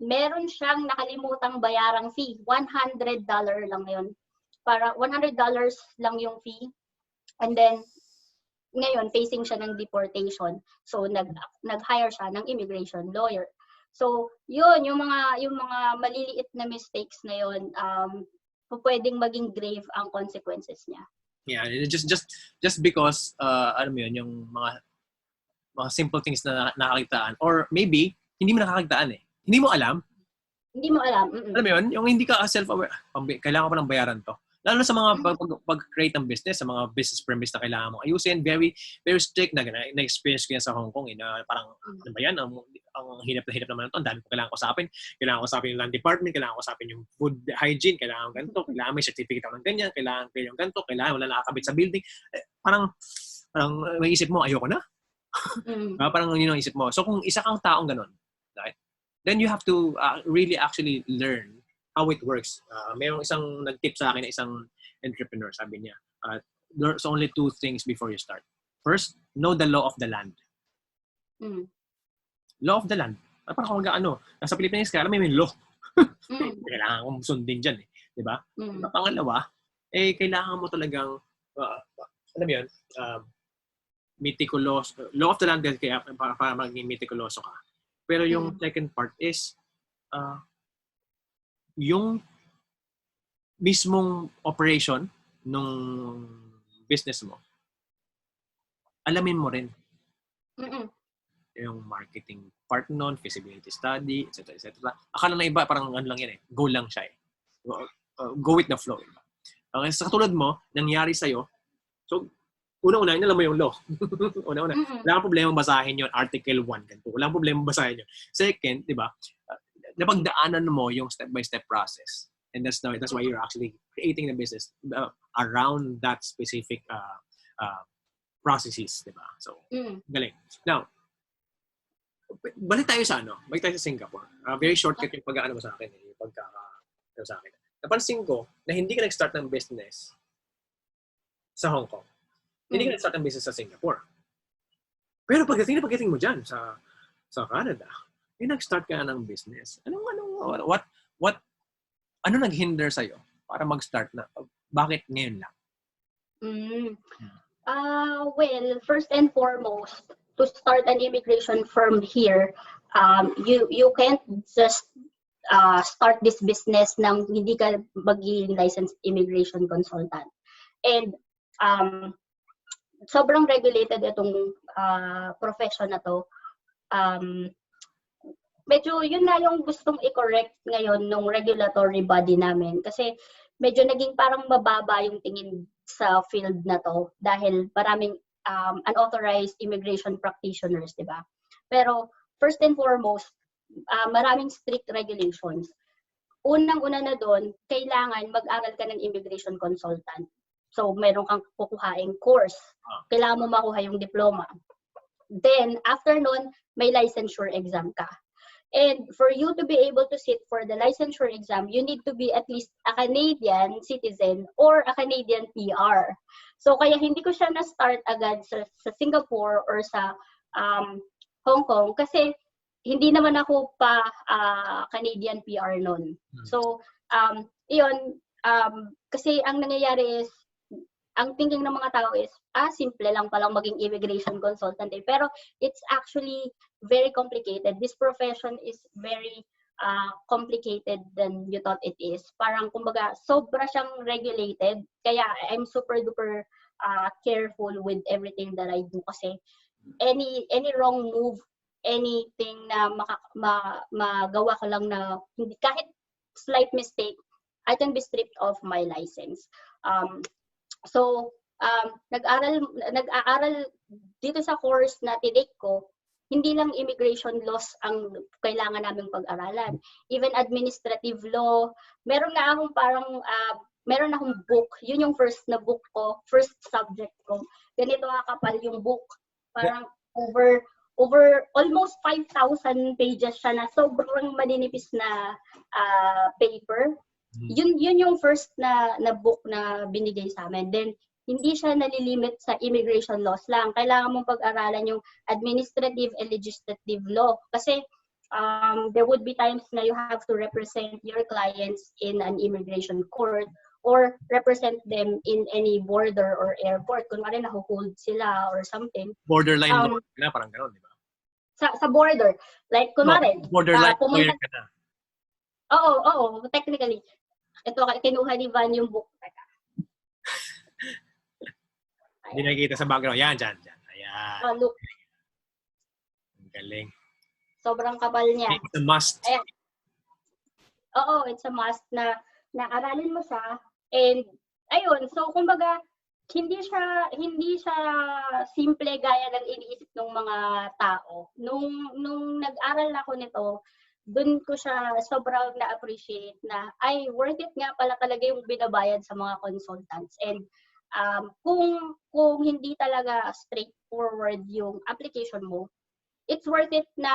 C: meron siyang nakalimutang bayarang fee. $100 lang yun. Para $100 lang yung fee. And then, ngayon, facing siya ng deportation. So, nag-hire siya ng immigration lawyer. So, yun, yung mga maliliit na mistakes na yun, pwedeng maging grave ang consequences niya.
B: Yeah, just because, alam mo yun, yung mga simple things na nakakitaan, or maybe, hindi mo nakakitaan eh. Hindi mo alam.
C: Hindi mo alam.
B: Alam mo yun, yung hindi ka self-aware, kailangan pa ng bayaran to. Lalo sa mga pag-create ng business, sa mga business premise na kailangan mong ayusin, very very strict na-experience ko yan sa Hong Kong. Na parang, ano ba yan? Ang hinap na hinap naman ito. Ang dami ko kailangan kusapin. Kailangan kusapin yung land department, kailangan kusapin yung food hygiene, kailangan ganito, kailangan may certificate ng ganyan, kailangan yung ganito, kailangan wala nakakabit sa building. Parang may isip mo, ayoko na. Parang yun ang isip mo. So kung isa kang taong ganun, right? Then you have to really actually learn how it works. Mayroong isang nag-tip sa akin na isang entrepreneur, sabi niya, there's only two things before you start. First, know the law of the land. Law of the land. Parang kung nasa Pilipinas ka, alam mo yung law. Kailangan kong sundin dyan eh. Diba? Pangalawa, kailangan mo talagang, alam mo yun, meticulous. Law of the land, kaya para maging meticuloso ka. Pero yung second part is, yung mismong operation nung business mo, alamin mo rin
C: Mm-mm.
B: yung marketing part nun, feasibility study, etc. etc. Akala na iba, parang ano lang yan eh. Go lang siya eh. Go with the flow. Diba? Okay, sa katulad mo, nangyari sa'yo, so, una-una, alam mo yung law. Una-una, wala kang problema basahin yun, Article 1, ganito. Wala kang problema basahin yun. Second, di ba, napagdaanan mo yung step-by-step process. And that's why you're actually creating the business around that specific processes, di ba? So, galing. Now, balik tayo sa Singapore. Very shortcut yung pag-aano mo sa akin. Yung pagka-ano sa akin. Napansin ko na hindi ka nag-start ng business sa Hong Kong. Hindi ka nag-start ng business sa Singapore. Pero pagdating mo dyan sa Canada, nag-start ka ng business. Ano nag-hinder sa'yo para mag-start na? Bakit ngayon lang?
C: Well, first and foremost, to start an immigration firm here, you can't just start this business nang hindi ka maging licensed immigration consultant. And sobrang regulated itong profession na to. Medyo yun na yung gustong i-correct ngayon ng regulatory body namin. Kasi medyo naging parang mababa yung tingin sa field na to dahil maraming unauthorized immigration practitioners, di ba? Pero first and foremost, maraming strict regulations. Unang-una na doon, kailangan mag-aral ka ng immigration consultant. So, meron kang kukuhaing course. Kailangan mo makuha yung diploma. Then, after nun, may licensure exam ka. And for you to be able to sit for the licensure exam, you need to be at least a Canadian citizen or a Canadian PR. So, kaya hindi ko siya na-start agad sa Singapore or sa Hong Kong kasi hindi naman ako pa Canadian PR nun. So, iyon, kasi ang nangyayari is, ang thinking ng mga tao is, simple lang palang maging immigration consultant eh. Pero it's actually very complicated. This profession is very complicated than you thought it is. Parang, kumbaga, sobra siyang regulated. Kaya I'm super duper careful with everything that I do. Kasi any wrong move, anything na magawa ko lang na, kahit slight mistake, I can be stripped of my license. So, nag-aaral dito sa course na tinake ko, hindi lang immigration laws ang kailangan naming pag-aralan. Even administrative law. Meron akong book. Yun yung first na book ko, first subject ko. Ganito kapal yung book. Parang over almost 5,000 pages siya na sobrang maninipis na paper. Yun yung first na book na binigay sa amin. Then, hindi siya nalilimit sa immigration laws lang. Kailangan mong pag-aralan yung administrative and legislative law. Kasi there would be times na you have to represent your clients in an immigration court or represent them in any border or airport. Kunwari nahuhold sila or something.
B: Borderline law na, parang gano'n, di ba?
C: Sa border. Like, kunwari.
B: No, borderline lawyer ka na.
C: Oo, technically. Ito, kinuha ni Van yung book.
B: Hindi nakikita sa background. Yan, dyan. Ayan.
C: Look.
B: Ang galing.
C: Sobrang kapal niya.
B: It's a must.
C: Ayan. Oo, it's a must na aralin mo siya. And, ayun, so kumbaga, hindi siya simple gaya ng iniisip ng mga tao. Nung nag-aral ako nito, doon ko siya sobrang na-appreciate na worth it nga pala talaga yung binabayad sa mga consultants. And kung hindi talaga straightforward yung application mo, it's worth it na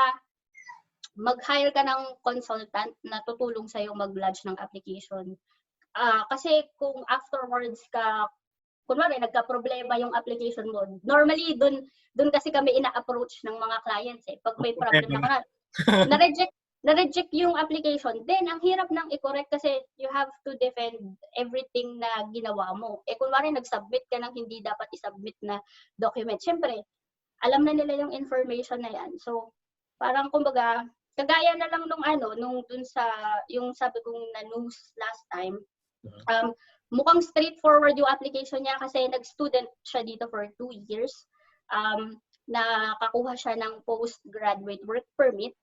C: mag-hire ka ng consultant na tutulong sa'yo mag-lodge ng application. Kasi kung afterwards kunwari nagka-problema yung application mo, normally doon kasi kami ina-approach ng mga clients eh. Pag may problem na na-reject yung application, then ang hirap nang i-correct kasi you have to defend everything na ginawa mo. kunwari nag-submit ka ng hindi dapat i-submit na document. Siyempre, alam na nila yung information na yan. So, parang kumbaga, kagaya na lang nung dun sa, yung sabi kong na news last time, Mukhang straightforward yung application niya kasi nag-student siya dito for 2 years. Nakakuha siya ng postgraduate work permit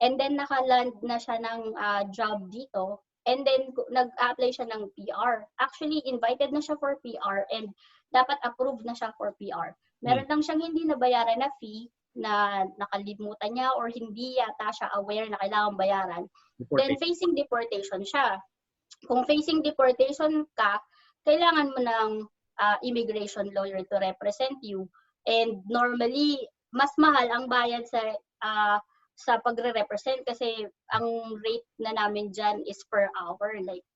C: and then nakaland na siya ng job dito and then nag-apply siya ng PR. Actually, invited na siya for PR and dapat approved na siya for PR. Meron lang siyang hindi nabayaran na fee na nakalimutan niya or hindi yata siya aware na kailangan bayaran. Then facing deportation siya. Kung facing deportation ka, kailangan mo ng immigration lawyer to represent you. And normally, mas mahal ang bayad sa pagre-represent kasi ang rate na namin dyan is per hour, like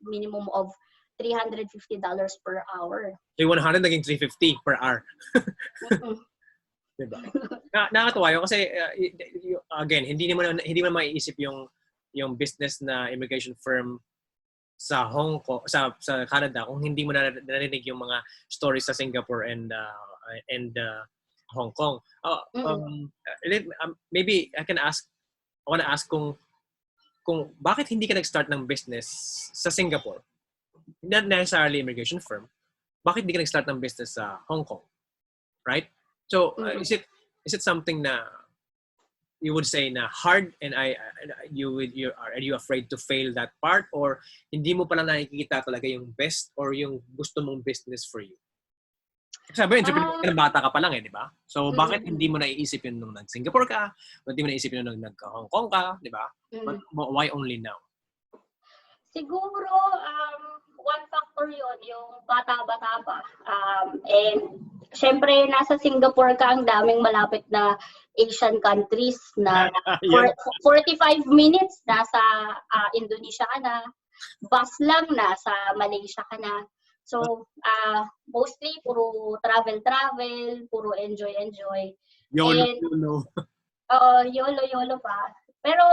C: minimum of $350 per hour.
B: So, 100 naging 350 per hour. Diba? Nakakatuwa yun kasi again, hindi mo maiisip yung business na immigration firm sa Hong Kong, sa Canada kung hindi mo narinig yung mga stories sa Singapore and Hong Kong. Maybe I want to ask kung bakit hindi ka nag-start ng business sa Singapore? Not necessarily immigration firm. Bakit hindi ka nag-start ng business sa Hong Kong? Right? So, is it something na you would say na hard and are you afraid to fail that part or hindi mo pala nakikita talaga yung best or yung gusto mong business for you? Sabi, entrepreneur ka, bata ka pa lang di ba? So, bakit hindi mo naiisip yun nung nag-Singapore ka? Hindi mo naiisip yun nung nag-Hong Kong ka? Di ba? Why only now?
C: Siguro, one factor yun, yung bata-bata pa. And, syempre, nasa Singapore ka, ang daming malapit na Asian countries na 45 minutes, nasa Indonesia ka na. Bus lang, nasa Malaysia ka na. So, mostly, puro travel, puro enjoy.
B: YOLO.
C: YOLO pa. Pero,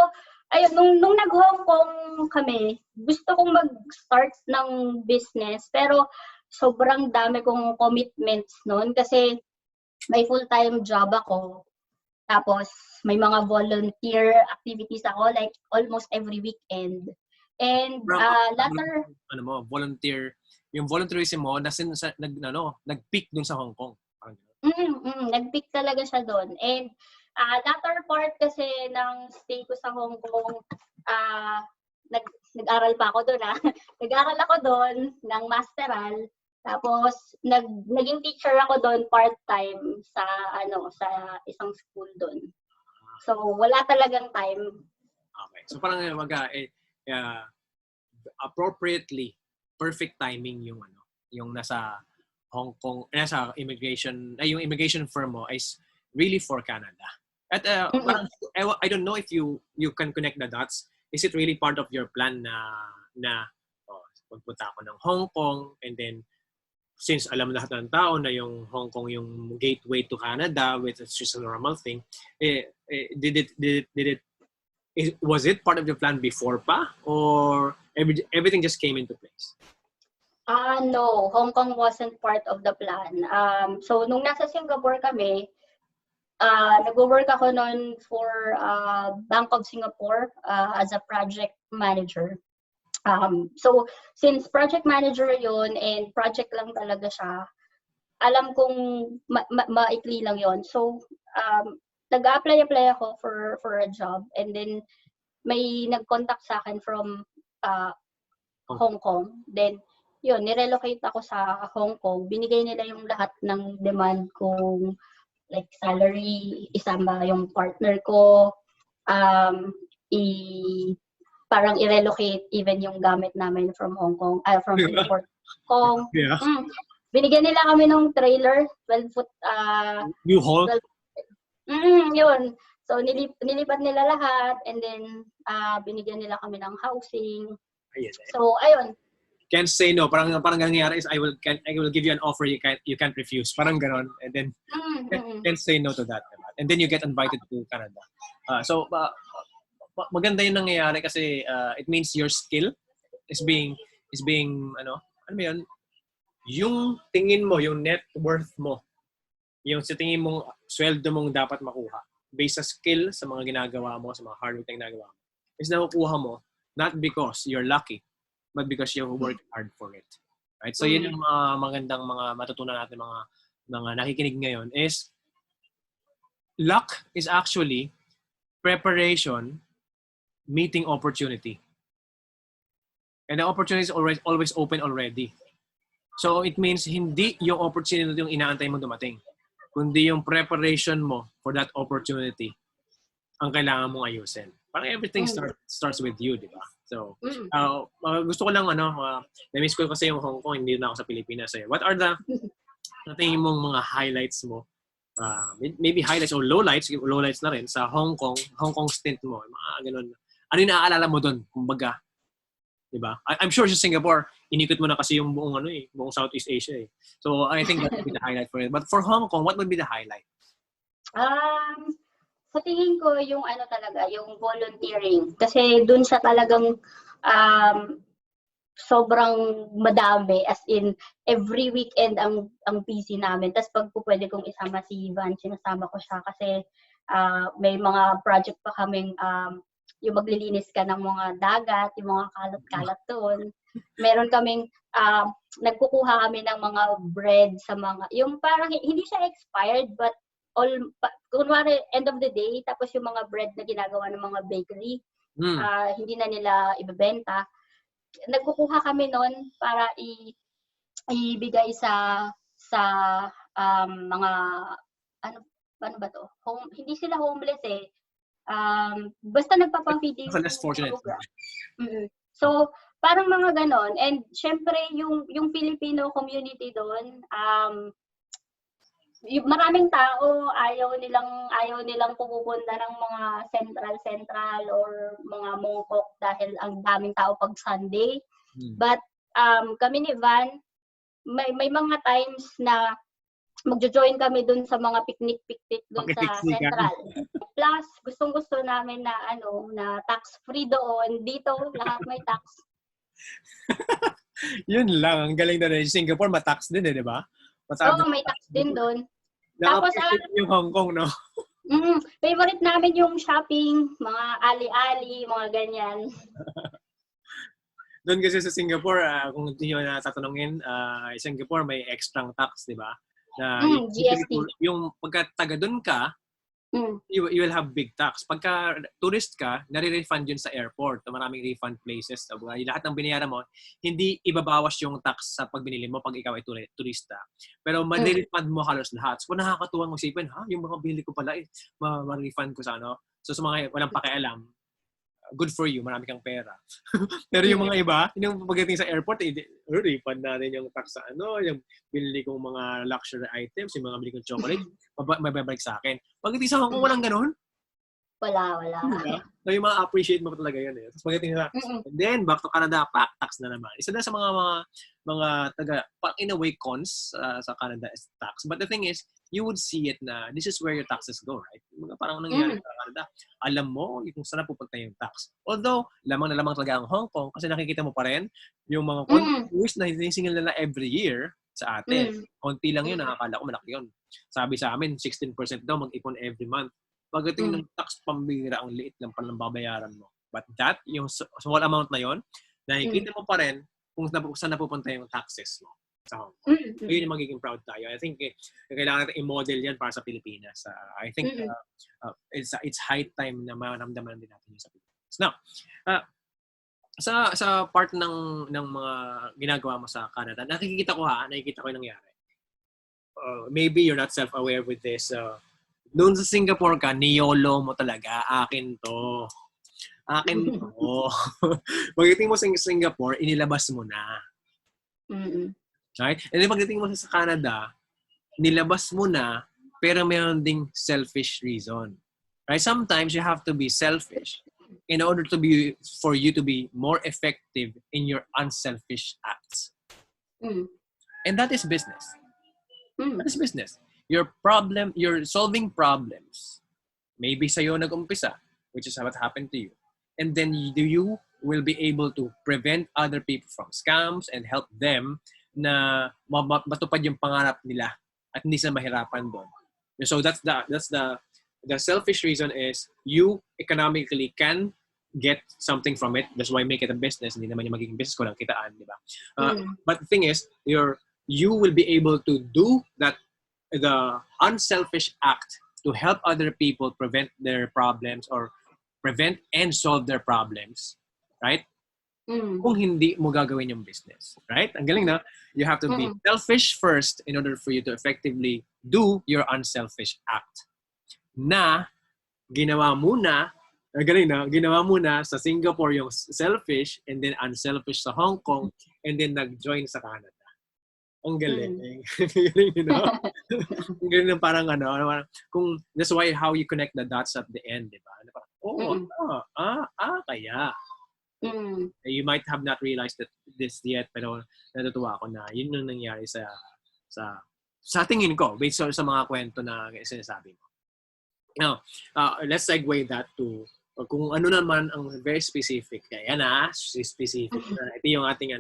C: ayun, nung nag-Hong Kong kami, gusto kong mag-start ng business, pero sobrang dami kong commitments noon kasi may full-time job ako. Tapos, may mga volunteer activities ako, like almost every weekend. And,
B: volunteer, yung volunteerism mo, nag-peak dun sa Hong Kong.
C: Nag-peak talaga siya doon. And, latter part kasi ng stay ko sa Hong Kong, nag-aral pa ako doon. Nag-aral ako doon ng masteral. Tapos naging teacher ako doon part-time sa isang school doon. So wala talagang time.
B: Okay. So parang appropriately perfect timing yung nasa Hong Kong, nasa yung immigration firm mo is really for Canada. At I don't know if you can connect the dots. Is it really part of your plan na magpunta ako ng Hong Kong and then since alam lahat ng tao na yung Hong Kong yung gateway to Canada, which is just a normal thing, was it part of the plan before pa or everything just came into place?
C: No, Hong Kong wasn't part of the plan. So nung nasa Singapore kami, nag-work ako noon for Bank of Singapore as a project manager. So, since project manager yon and project lang talaga siya, alam kong maikli lang yon. So, nag-apply ako for a job and then may nag-contact sa akin from Hong Kong. Then, yun, nirelocate ako sa Hong Kong. Binigay nila yung lahat ng demand kong like salary, isama yung partner ko, parang i-relocate even yung gamit namin from Hong Kong, from Singapore to Hong Kong.
B: Yeah.
C: Binigyan nila kami ng trailer, 12-foot.
B: U-Haul?
C: Yun. So, nilipat nila lahat and then binigyan nila kami ng housing. So, ayun.
B: Can't say no. Parang nangyayari is I will give you an offer you can't refuse. Parang ganon. And then can't say no to that. And then you get invited to Canada. So maganda yung nangyayari kasi it means your skill is being ano mo yun? Yung tingin mo, yung net worth mo, yung sa tingin mong sweldo mong dapat makuha based sa skill, sa mga ginagawa mo, sa mga hard work na ginagawa mo, is nakukuha mo not because you're lucky, but because you work hard for it. Right? So yun yung mga magandang mga matutunan natin mga nakikinig ngayon is luck is actually preparation meeting opportunity. And the opportunity is always open already. So it means hindi yung opportunity yung inaantay mo dumating, kundi yung preparation mo for that opportunity ang kailangan mong ayusin. Parang everything starts with you, di ba? So, gusto ko lang, na-miss ko kasi yung Hong Kong, hindi na ako sa Pilipinas. What are the tingin mong mga highlights mo? Maybe highlights or lowlights na rin sa Hong Kong stint mo. Mga ganun. Ano yung naaalala mo doon? Kumbaga, di ba? I'm sure sa Singapore, inikot mo na kasi yung buong buong Southeast Asia eh. So, I think that would be the highlight for it. But for Hong Kong, what would be the highlight?
C: Sa tingin ko yung talaga, yung volunteering. Kasi dun siya talagang sobrang madami, as in every weekend ang busy namin. Tapos pag pwede kong isama si Ivan, sinasama ko siya kasi may mga project pa kaming yung maglilinis ka ng mga dagat, yung mga kalat-kalat doon. Meron kaming nagkukuha kami ng mga bread sa mga, yung parang hindi siya expired but kunwari end of the day, tapos yung mga bread na ginagawa ng mga bakery, hindi na nila ibebenta. Nagkukuha kami noon para ibigay sa mga ano ba to? Hindi sila homeless eh. Basta nagpapafeeding
B: Less fortunate.
C: So, parang mga ganon. And syempre yung Filipino community doon, maraming tao ayaw nilang pupunta ng mga central or mga Mongkok dahil ang daming tao pag Sunday. But kami ni Van, may mga times na magjo-join kami dun sa mga picnic dun sa central. Plus gustong-gusto namin na na tax free doon. Dito lahat may tax.
B: Yun lang, ang galing na rin. Singapore matax din di ba?
C: Oo, may tax din doon. Tapos
B: yung Hong Kong, no?
C: Favorite namin yung shopping, mga ali-ali, mga ganyan.
B: Doon kasi sa Singapore, kung hindi nyo natatanungin, Singapore may extra tax, di ba? Na
C: GST.
B: yung pagka taga doon ka, you will have big tax. Pagka tourist ka, nare-refund yun sa airport. Maraming refund places. Lahat ng binayaran mo, hindi ibabawas yung tax sa pagbinili mo pag ikaw ay turista. Pero ma-refund mo halos lahat. So, nakakatuwang isipin, yung mga binili ko pala, ma-refund ko sa So, sa mga walang pakialam, good for you, marami kang pera. Pero yung mga iba, yung pagdating sa airport, refund natin yung tax sa yung binili kong mga luxury items, yung mga binili kong chocolate, mababalik sa akin. Pagdating sa Hong Kong, walang ganun.
C: Wala.
B: Diba? So yung mga appreciate mo talaga yun eh. Tapos pagdating sa, and then back to Canada, tax na naman. Isa na sa mga taga, in a way, cons sa Canada is tax. But the thing is, you would see it na this is where your taxes go, right? Parang nangyayari sa Canada. Alam mo kung saan pupunta yung tax. Although, lamang na lamang talaga ang Hong Kong kasi nakikita mo pa rin yung mga contributions na hinisingil nila every year sa atin. Konti lang yun, nakakala ko malaki yun. Sabi sa amin, 16% daw mag-ipon every month. Pagdating ng tax pambira, ang liit lang palang babayaran mo. But that, yung small amount na yon, nakikita mo pa rin kung saan napupunta yung taxes mo sa Hong Kong. So, yun yung magiging proud tayo. I think kailangan natin i-model yan para sa Pilipinas. I think it's high time na maramdaman din natin yun sa Pilipinas. Now, sa part ng mga ginagawa mo sa Canada, nakikita ko yung nangyari. Maybe you're not self-aware with this. Doon sa Singapore ka, niyolo mo talaga. Akin to. Pagdating mo sa Singapore, inilabas mo na. Right? And then pagdating mo sa Canada, nilabas mo na, pero mayroon ding selfish reason. Right? Sometimes you have to be selfish in order for you to be more effective in your unselfish acts. And that is business. That is business. You're solving problems. Maybe sa'yo nag-umpisa, which is what happened to you. And then you will be able to prevent other people from scams and help them na matupad yung pangarap nila at hindi sila mahirapan doon. So that's the selfish reason is you economically can get something from it. That's why make it a business. Hindi naman yung magiging business ko lang kitaan, di ba?
C: Mm.
B: But the thing is, you will be able to do that, the unselfish act to help other people prevent their problems or prevent and solve their problems, right? Kung hindi mo gagawin yung business, right? Ang galing na. You have to be selfish first in order for you to effectively do your unselfish act. Na ginawa muna, ang galing na, ginawa muna sa Singapore yung selfish and then unselfish sa Hong Kong and then nag-join sa Canada. Ang galing. Ang galing, you know? Ang galing na parang kung that's why how you connect the dots at the end, di ba? Kaya. You might have not realized that this yet, pero natutuwa ako na yun yung nangyari sa tingin ko based sa mga kwento na sinasabi mo. Now, let's segue that to kung ano naman ang very specific. Yan specific. Ito yung ating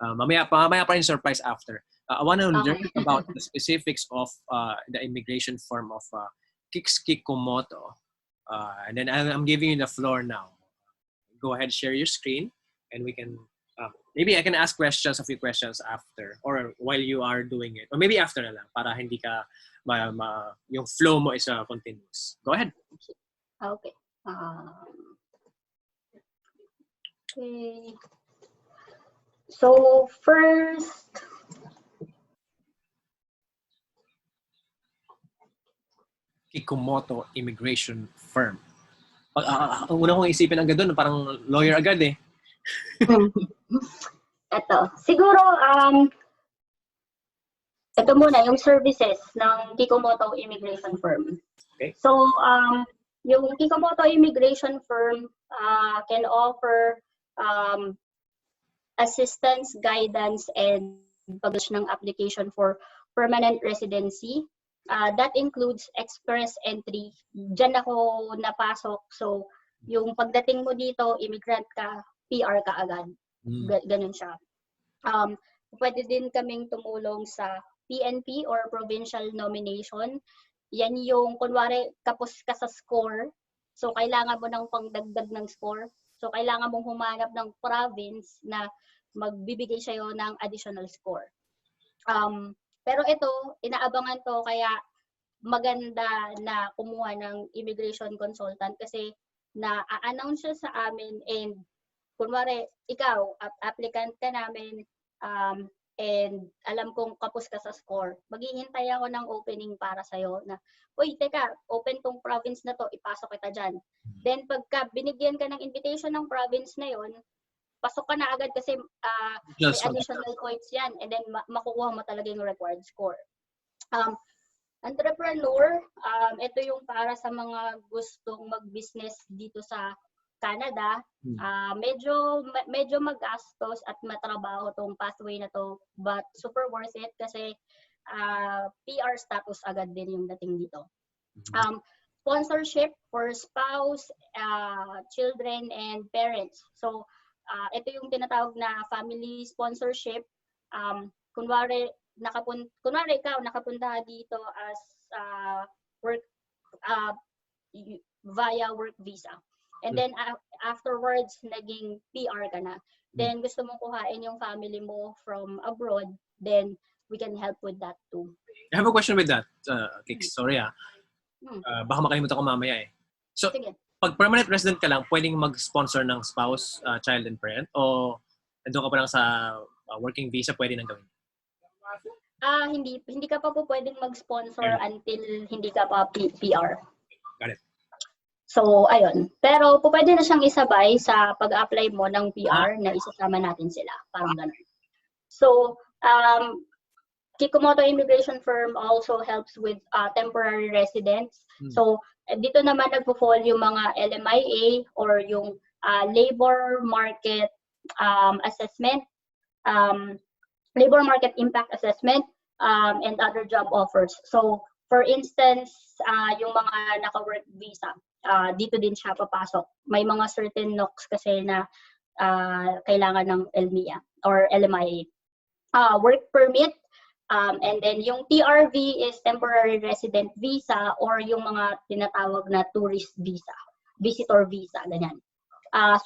B: mamaya pa rin surprise after. I want to learn about the specifics of the immigration firm of Kix Kikumoto. And then I'm giving you the floor now. Go ahead, share your screen, and we can maybe I can ask a few questions after, or while you are doing it, or maybe after na lang para hindi ka yung flow mo is continuous. Go ahead.
C: Okay. Okay. So first,
B: Kikumoto Immigration Firm. Ang una kong isipin agad doon, parang lawyer agad eh.
C: Ito. Siguro, ito muna, yung services ng Kikumoto Immigration Firm.
B: Okay.
C: So, yung Kikumoto Immigration Firm can offer assistance, guidance, and pag-launch ng application for permanent residency. That includes express entry. Diyan ako napasok. So, yung pagdating mo dito, immigrant ka, PR ka agad. Ganun siya. Pwede din kaming tumulong sa PNP or provincial nomination. Yan yung, kunwari, kapos ka sa score. So, kailangan mo ng pangdagdag ng score. So, kailangan mong humanap ng province na magbibigay sa'yo ng additional score. Pero ito, inaabangan to, kaya maganda na kumuha ng immigration consultant kasi na-announce siya sa amin and kunwari, ikaw, applicant ka namin and alam kong kapos ka sa score, maghihintay ako ng opening para sa'yo na, uy, teka, open tong province na to, ipasok kita dyan. Then pagka binigyan ka ng invitation ng province na yon, pasok ka na agad kasi may additional points yan and then makukuha mo talaga yung required score. Entrepreneur, ito yung para sa mga gustong mag-business dito sa Canada. Medyo magastos at matrabaho tong pathway na to, but super worth it kasi PR status agad din yung dating dito. Sponsorship for spouse, children, and parents. So, ito yung tinatawag na family sponsorship. Kunwari ikaw nakapunta dito as work via work visa. And then afterwards naging PR ka na. Then gusto mong kuhain yung family mo from abroad, then we can help with that too.
B: I have a question with that, Kix. Sorry baka makalimutan ko mamaya eh. So, sige. Pag permanent resident ka lang, pwedeng mag-sponsor ng spouse, child, and parent? O nandun ka pa lang sa working visa, pwede nang gawin?
C: Hindi ka pa po pwedeng mag-sponsor until hindi ka pa PR.
B: Got it.
C: So, ayun. Pero pwede na siyang isabay sa pag-apply mo ng PR na isasama natin sila. Parang ganun. So, Kikumoto Immigration Firm also helps with temporary residents. So, dito naman nagpo-fall yung mga LMIA or yung labor market assessment, labor market impact assessment, and other job offers. So, for instance, yung mga naka-work visa, dito din siya papasok. May mga certain NOCs kasi na kailangan ng LMIA or LMIA. Work permit, and then yung TRV is temporary resident visa or yung mga tinatawag na tourist visa, visitor visa, ganyan.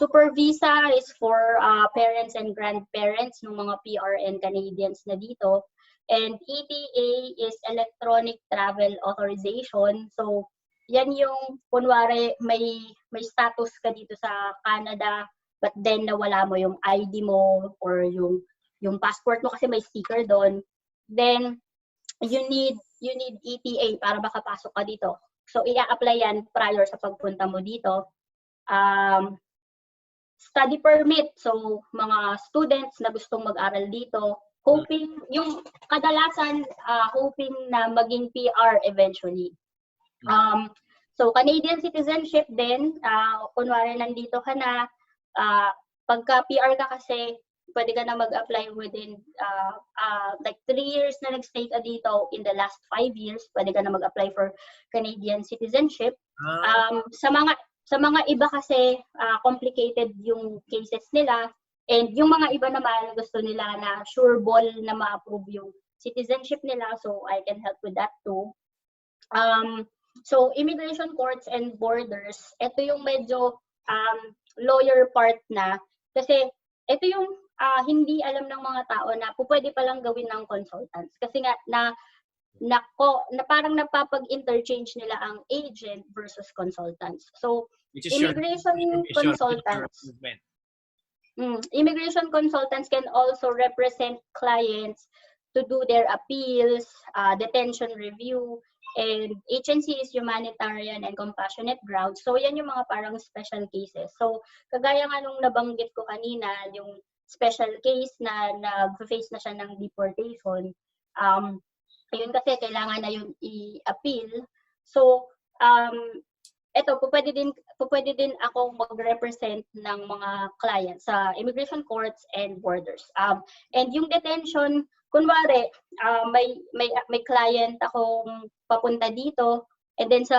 C: Super visa is for parents and grandparents ng mga PR and Canadians na dito. And ETA is electronic travel authorization. So, yan yung kunwari may status ka dito sa Canada, but then nawala mo yung ID mo or yung passport mo kasi may sticker doon. Then you need ETA para makapasok ka dito. So, i-apply yan prior sa pagpunta mo dito. Study permit. So, mga students na gustong mag-aral dito, hoping, yung kadalasan, hoping na maging PR eventually. So, Canadian citizenship din, kunwari nandito ka na, pagka PR ka kasi, pwede ka na mag-apply within like 3 years na nag-stay ka dito, in the last 5 years, pwede ka na mag-apply for Canadian citizenship. Sa mga iba kasi, complicated yung cases nila, and yung mga iba naman gusto nila na sure ball na ma-approve yung citizenship nila, so I can help with that too. So, immigration courts and borders, ito yung medyo lawyer part na, kasi ito yung hindi alam ng mga tao na pwede palang gawin ng consultants. Kasi nga, na parang napapag-interchange nila ang agent versus consultants. So, immigration consultants can also represent clients to do their appeals, detention review, and agency is humanitarian and compassionate grounds. So, yan yung mga parang special cases. So, kagaya nga nung nabanggit ko kanina, yung special case na nag-face na siya ng deportation, ayun kasi kailangan na yung i-appeal. So, ito, pwede din ako mag-represent ng mga clients sa immigration courts and borders. And yung detention, kunwari, may client akong papunta dito, and then sa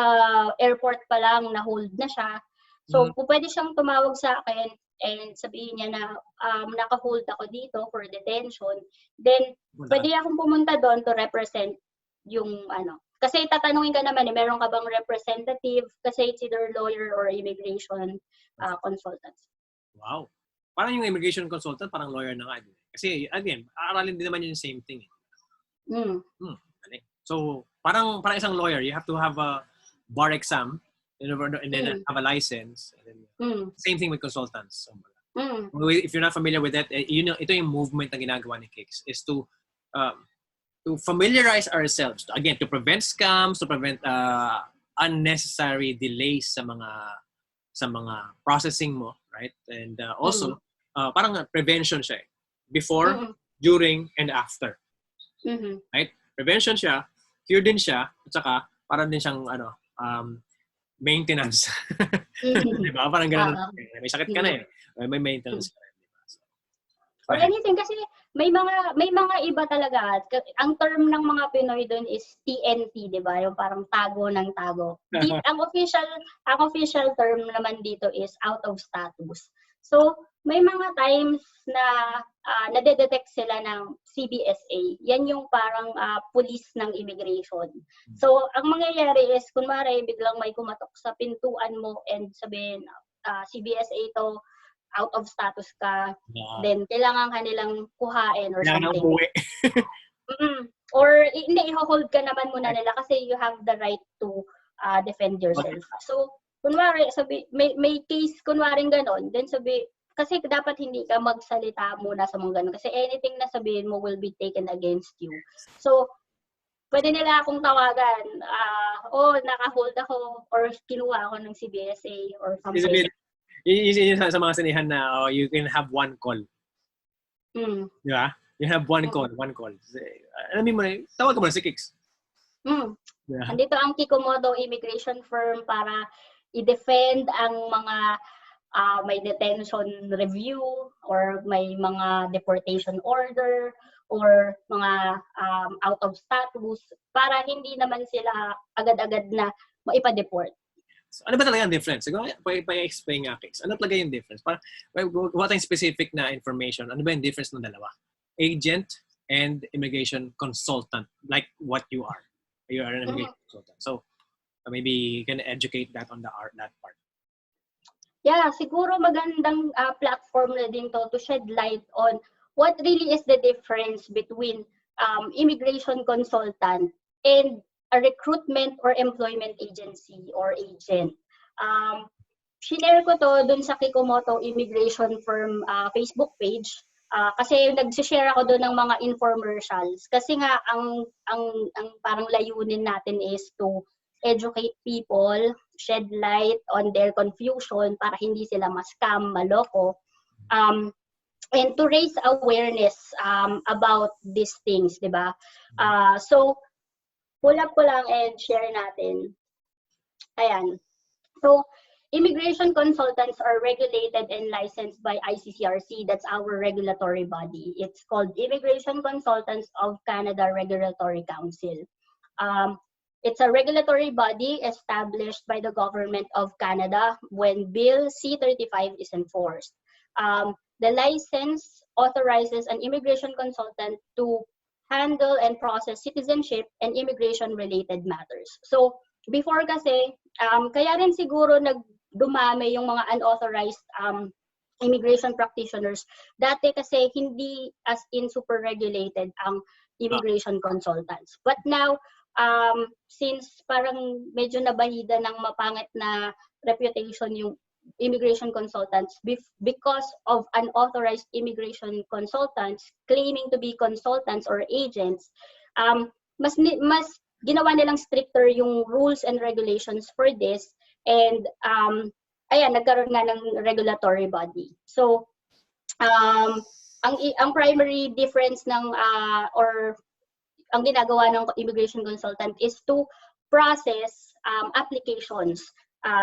C: airport pa lang, na-hold na siya. So, pwede siyang tumawag sa akin and sabihin niya na naka-hold ako dito for detention. Then, pwede akong pumunta doon to represent yung Kasi tatanungin ka naman, meron ka bang representative? Kasi it's either lawyer or immigration consultants.
B: Wow. Parang yung immigration consultant, parang lawyer na nga. Kasi, again, aaralin din naman yung same thing. So, parang isang lawyer, you have to have a bar exam and then have a license. And then, same thing with consultants. So, if you're not familiar with that, ito yung movement na ginagawa ni Kix is to familiarize ourselves, again, to prevent scams, to prevent unnecessary delays sa mga processing mo, right? And also, parang prevention siya before, during, and after. Right? Prevention siya, cure din siya, at saka parang din siyang maintenance. Diba? Parang gano'n. May sakit ka na may maintenance ka na.
C: Or anything, kasi may mga iba talaga. Ang term ng mga Pinoy doon is TNT, di ba? Yung parang tago ng tago. Ang official term naman dito is out of status. So, may mga times na nade-detect sila ng CBSA. Yan yung parang police ng immigration. So, ang mangyayari is, kunwari, biglang may kumatok sa pintuan mo and sabihin, CBSA to, out of status ka, then kailangan kanilang kuhain or something. Or hindi, i-hold ka naman muna nila kasi you have the right to defend yourself. So, kunwari, may case, kunwaring ganon, then kasi dapat hindi ka magsalita muna sa mga ganon. Kasi anything na sabihin mo will be taken against you. So, pwede nila akong tawagan, naka-hold ako, or kinuha ako ng CBSA, or something.
B: Yun sa mga sinihan na you can have one call. Di ba? You have one call. Alam mo na, tawag ka mo na si Kix.
C: Yeah. Andito ang Kikumoto Immigration Firm para i-defend ang mga may detention review or may mga deportation order or mga out of status para hindi naman sila agad-agad na maipa-deport.
B: So, ano ba talaga yung difference? Siguro, pa-explain nga, Kix. Ano talaga yung difference? What yung specific na information? Ano ba yung difference ng dalawa? Agent and immigration consultant, like what you are. You are an immigration consultant. So, maybe you can educate that on that part.
C: Yeah, siguro magandang platform na din to shed light on what really is the difference between immigration consultant and a recruitment or employment agency or agent. Um, Shinare ko to dun sa Kikumoto Immigration Firm Facebook page kasi nag-share ako doon ng mga infomercials kasi nga ang parang layunin natin is to educate people, shed light on their confusion para hindi sila ma-scam, maloko, and to raise awareness about these things, di ba? So, pull up ko lang and share natin. Ayan. So, immigration consultants are regulated and licensed by ICCRC. That's our regulatory body. It's called Immigration Consultants of Canada Regulatory Council. It's a regulatory body established by the government of Canada when Bill C-35 is enforced. The license authorizes an immigration consultant to handle and process citizenship and immigration-related matters. So, before kasi, kaya rin siguro dumami yung mga unauthorized immigration practitioners. Dati kasi hindi as in super regulated ang immigration consultants. But now, since parang medyo nabahida ng mapangit na reputation yung immigration consultants because of unauthorized immigration consultants claiming to be consultants or agents, mas ginawa nilang stricter yung rules and regulations for this, and ayan, nagkaroon nga ng regulatory body. So ang primary difference ng or ang ginagawa ng immigration consultant is to process applications,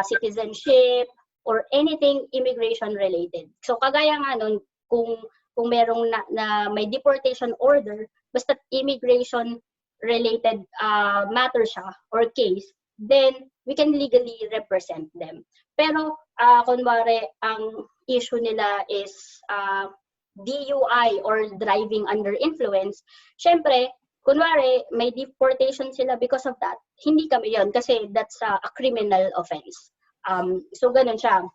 C: citizenship, or anything immigration related. So kagaya nga nun, kung merong na may deportation order, basta immigration related matter siya or case, then we can legally represent them. Pero kunwari ang issue nila is DUI or driving under influence, syempre kunwari may deportation sila because of that, hindi kami yon kasi that's a criminal offense. So ganun siya.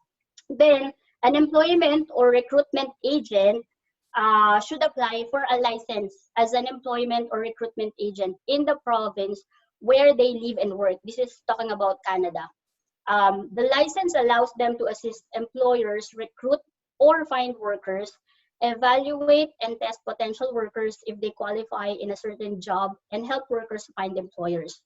C: Then an employment or recruitment agent should apply for a license as an employment or recruitment agent in the province where they live and work. This is talking about Canada. The license allows them to assist employers recruit or find workers, evaluate and test potential workers if they qualify in a certain job, and help workers find employers.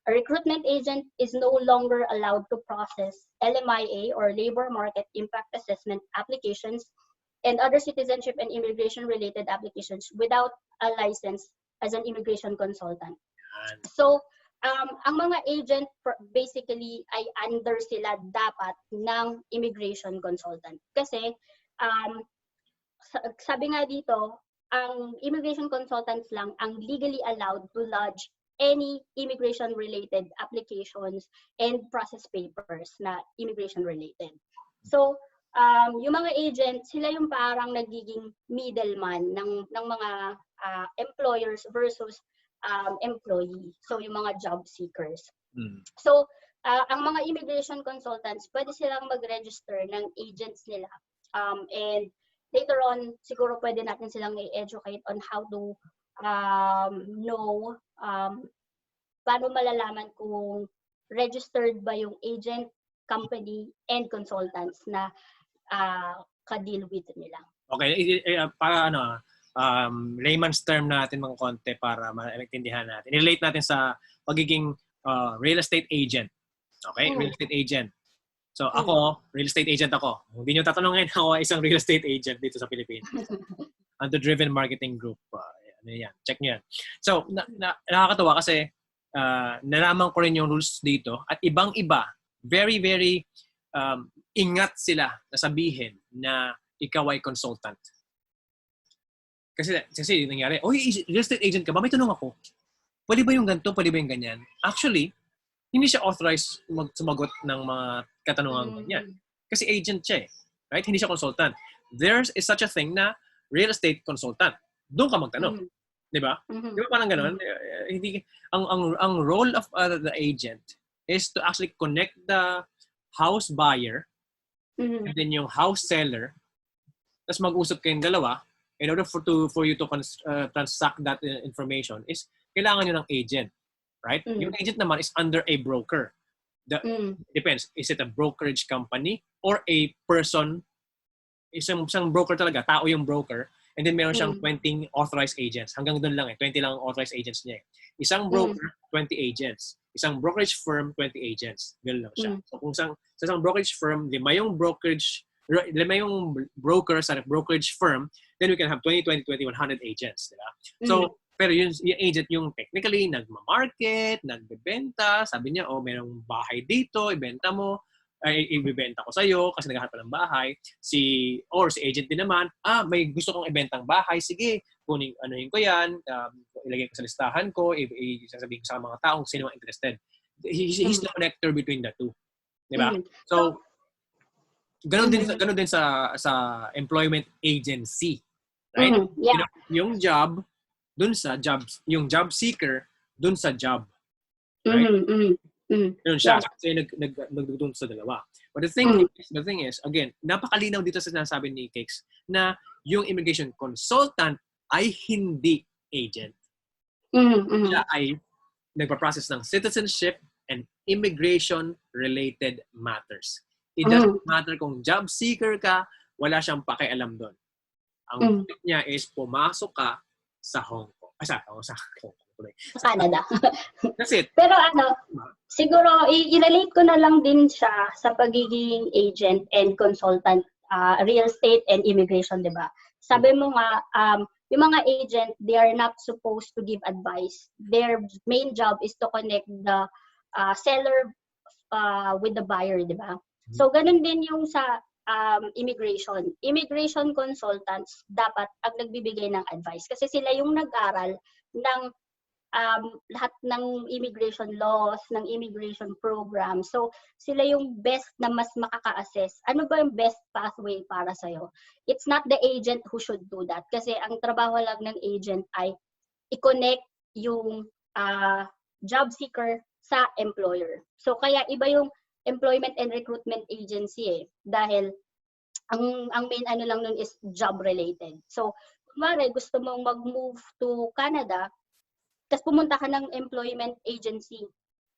C: A recruitment agent is no longer allowed to process LMIA or labor market impact assessment applications and other citizenship and immigration related applications without a license as an immigration consultant. So, ang mga agent basically ay under sila dapat ng immigration consultant. Kasi, sabi nga dito, ang immigration consultants lang ang legally allowed to lodge any immigration-related applications and process papers na immigration-related. So, yung mga agent, sila yung parang nagiging middleman ng mga employers versus employee. So, yung mga job seekers. So, ang mga immigration consultants, pwede silang mag-register ng agents nila. And later on, siguro pwede natin silang i-educate on how to know paano malalaman kung registered ba yung agent, company, and consultants na ka-deal with nila.
B: Okay, para layman's term natin mga konti para maintindihan natin. I-relate natin sa pagiging real estate agent. Okay? Real estate agent. So ako, real estate agent ako. Hindi nyo tatanungin, ako ay isang real estate agent dito sa Pilipinas. Under Driven Marketing Group. Yan. Check nyo yan. So, nakakatawa kasi nalaman ko rin yung rules dito at ibang-iba, very, very ingat sila na sabihin na ikaw ay consultant. Kasi nangyari, real estate agent ka ba? May tanong ako. Pwede ba yung ganito? Pwede ba yung ganyan? Actually, hindi siya authorized sumagot ng mga katanungan ganyan. Kasi agent siya eh. Right? Hindi siya consultant. There is such a thing na real estate consultant. Doon ka magtanong. Di ba? Di ba parang gano'n? Ang role of the agent is to actually connect the house buyer and then yung house seller, tapos mag-usap kayong dalawa, in order for you to transact that information is kailangan nyo ng agent, right? Yung agent naman is under a broker. Depends. Is it a brokerage company or a person? Isang broker talaga, tao yung broker, and then meron siyang 20 authorized agents. Hanggang doon lang 20 lang ang authorized agents niya. Isang broker, 20 agents. Isang brokerage firm, 20 agents. Ganun lang siya. So kung sa isang brokerage firm, lima yung broker sa brokerage firm, then we can have 20, 100 agents. Diba? So, pero yung agent yung technically nagma-market, nagbebenta, sabi niya, merong bahay dito, ibenta mo, ibibenta ko sa'yo kasi naghahanap ng bahay. Si agent din naman, may gusto kong ibentang bahay, sige, anuhin ko yan, ilagay ko sa listahan ko, sasabihin ko sa mga taong sino ang interested. He's the connector between the two. Diba? So, ganun din sa employment agency. Right?
C: Yeah.
B: Yung job, dun sa jobs, yung job seeker, dun sa job. Right? Yun siya. Kasi nagdudun sa dalawa. But the thing is, again, napakalinaw dito sa sinasabi ni Kix na yung immigration consultant ay hindi agent. Siya ay nagpa-process ng citizenship and immigration-related matters. It doesn't matter kung job seeker ka, wala siyang pakialam doon. Ang point niya is pumasok ka sa Hong Kong. Sa
C: Canada.
B: That's it.
C: Pero siguro i-relate ko na lang din siya sa pagiging agent and consultant, real estate and immigration, di ba? Sabi mo nga, yung mga agent, they are not supposed to give advice. Their main job is to connect the seller with the buyer, di ba? So, ganun din yung sa immigration. Immigration consultants dapat ang nagbibigay ng advice kasi sila yung nag-aral ng lahat ng immigration laws, ng immigration program. So, sila yung best na mas makaka-assess. Ano ba yung best pathway para sa'yo? It's not the agent who should do that kasi ang trabaho lang ng agent ay i-connect yung job seeker sa employer. So, kaya iba yung employment and recruitment agency dahil ang main lang nun is job related. So, kumare gusto mong mag-move to Canada, tapos pumunta ka ng employment agency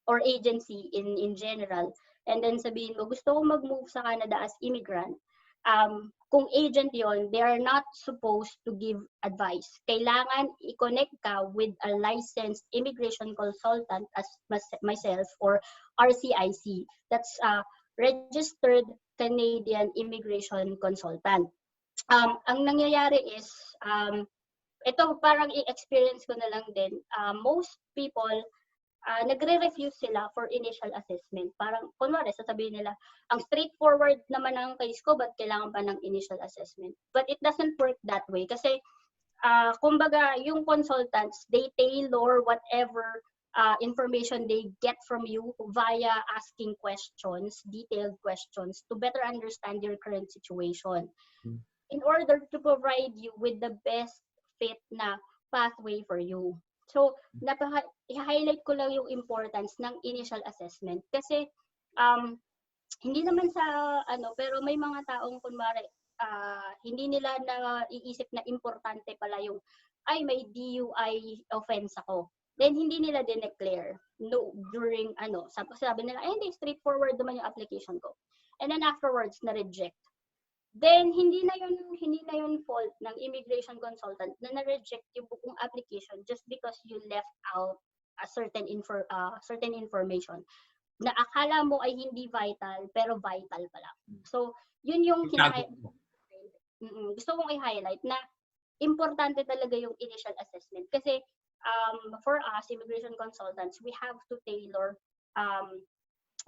C: or agency in general, and then sabihin mo, gusto kong mag-move sa Canada as immigrant. Kung agent yon, they are not supposed to give advice. Kailangan i-connect ka with a licensed immigration consultant as myself or RCIC. That's Registered Canadian Immigration Consultant. Ang nangyayari is, ito parang i-experience ko na lang din, most people, nagre-refuse sila for initial assessment. Parang, kunwari, sasabihin nila, ang straightforward naman ang case ko, but kailangan pa ng initial assessment. But it doesn't work that way. Kasi, kumbaga, yung consultants, they tailor whatever information they get from you via asking questions, detailed questions, to better understand your current situation. In order to provide you with the best fit na pathway for you. So, i-highlight ko lang yung importance ng initial assessment. Kasi, hindi naman sa, pero may mga taong, kunwari, hindi nila naiisip na importante pala yung, may DUI offense ako. Then, hindi nila din-declare during, sabi nila, hindi, straightforward naman yung application ko. And then afterwards, na-reject. Then, hindi na yun fault ng immigration consultant na na-reject yung buong application just because you left out a certain information na akala mo ay hindi vital, pero vital pala. So, yun yung gusto kong i-highlight na importante talaga yung initial assessment. Kasi, for us, immigration consultants, we have to tailor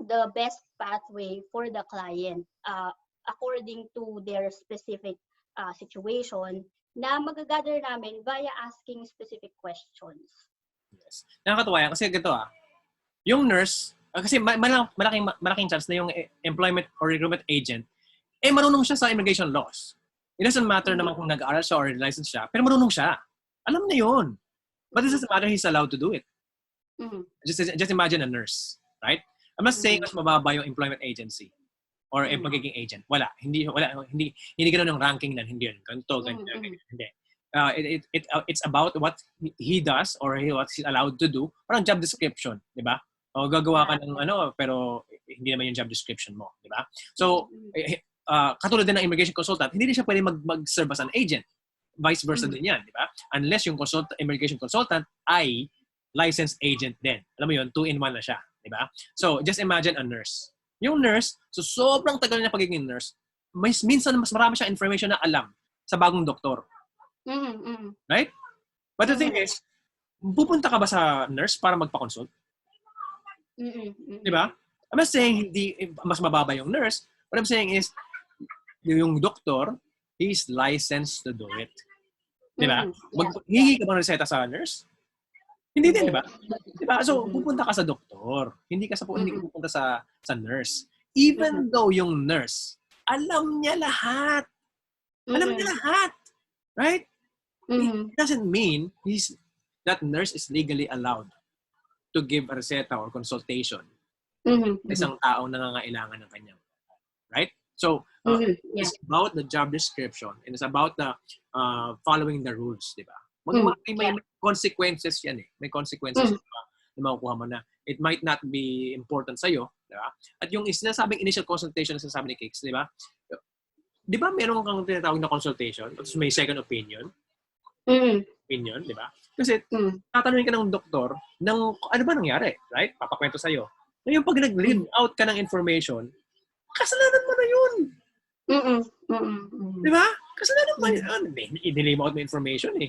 C: the best pathway for the client according to their specific situation na magagather namin via asking specific questions.
B: Yes. Nakakatuwa yan kasi ganito yung nurse, kasi malaking chance na yung employment or recruitment agent, marunong siya sa immigration laws. It doesn't matter naman kung nag-aaral siya or licensed siya, pero marunong siya. Alam na yun. But it doesn't matter, he's allowed to do it. Just imagine a nurse, right? I'm not saying mas mababa yung employment agency or pagiging agent. Hindi ganoon ang ranking nan, hindi yun. Ganito, ganyan, hindi. It's about what he does or what he's allowed to do. Parang job description, di ba? O gagawa ka ng pero hindi naman yung job description mo, di ba? So, katulad din ng immigration consultant, hindi rin siya pwede mag-serve as an agent. Vice versa din yan, di ba? Unless yung immigration consultant ay licensed agent din. Alam mo yun, 2-in-1 na siya, di ba? So, just imagine a nurse. Yung nurse, so sobrang tagal niya pagiging nurse, minsan mas marami siyang information na alam sa bagong doktor. Right? But the thing is, pupunta ka ba sa nurse para magpa-consult? Di ba? I'm not saying hindi mas mababa yung nurse. What I'm saying is, yung doktor, he's licensed to do it. Di ba? Hihingi ka ba ng reseta sa nurse? Hindi din, di ba? Di ba? So, pupunta ka sa doktor. Hindi ka pupunta sa nurse. Even though yung nurse, alam niya lahat. Alam niya lahat. Right? It doesn't mean that nurse is legally allowed to give a reseta or consultation sa isang taong nangangailangan ng kanyang. Right? So, it's about the job description and it's about the following the rules, di ba? May consequences yan eh. May consequences na makukuha mo na. It might not be important sa'yo, di ba? At yung sinasabing initial consultation na sinasabi ni Kix, di ba? Di ba meron kang tinatawag na consultation tapos may second opinion? Opinion, di ba? Kasi tatanungin ka ng doktor ng ano ba nangyari, right? Papakwento sa'yo. Ngayon pag nag-leave out ka ng information, kasalanan mo na yun. Di ba? Kasalanan mo yun. I-delay mo out mo information eh.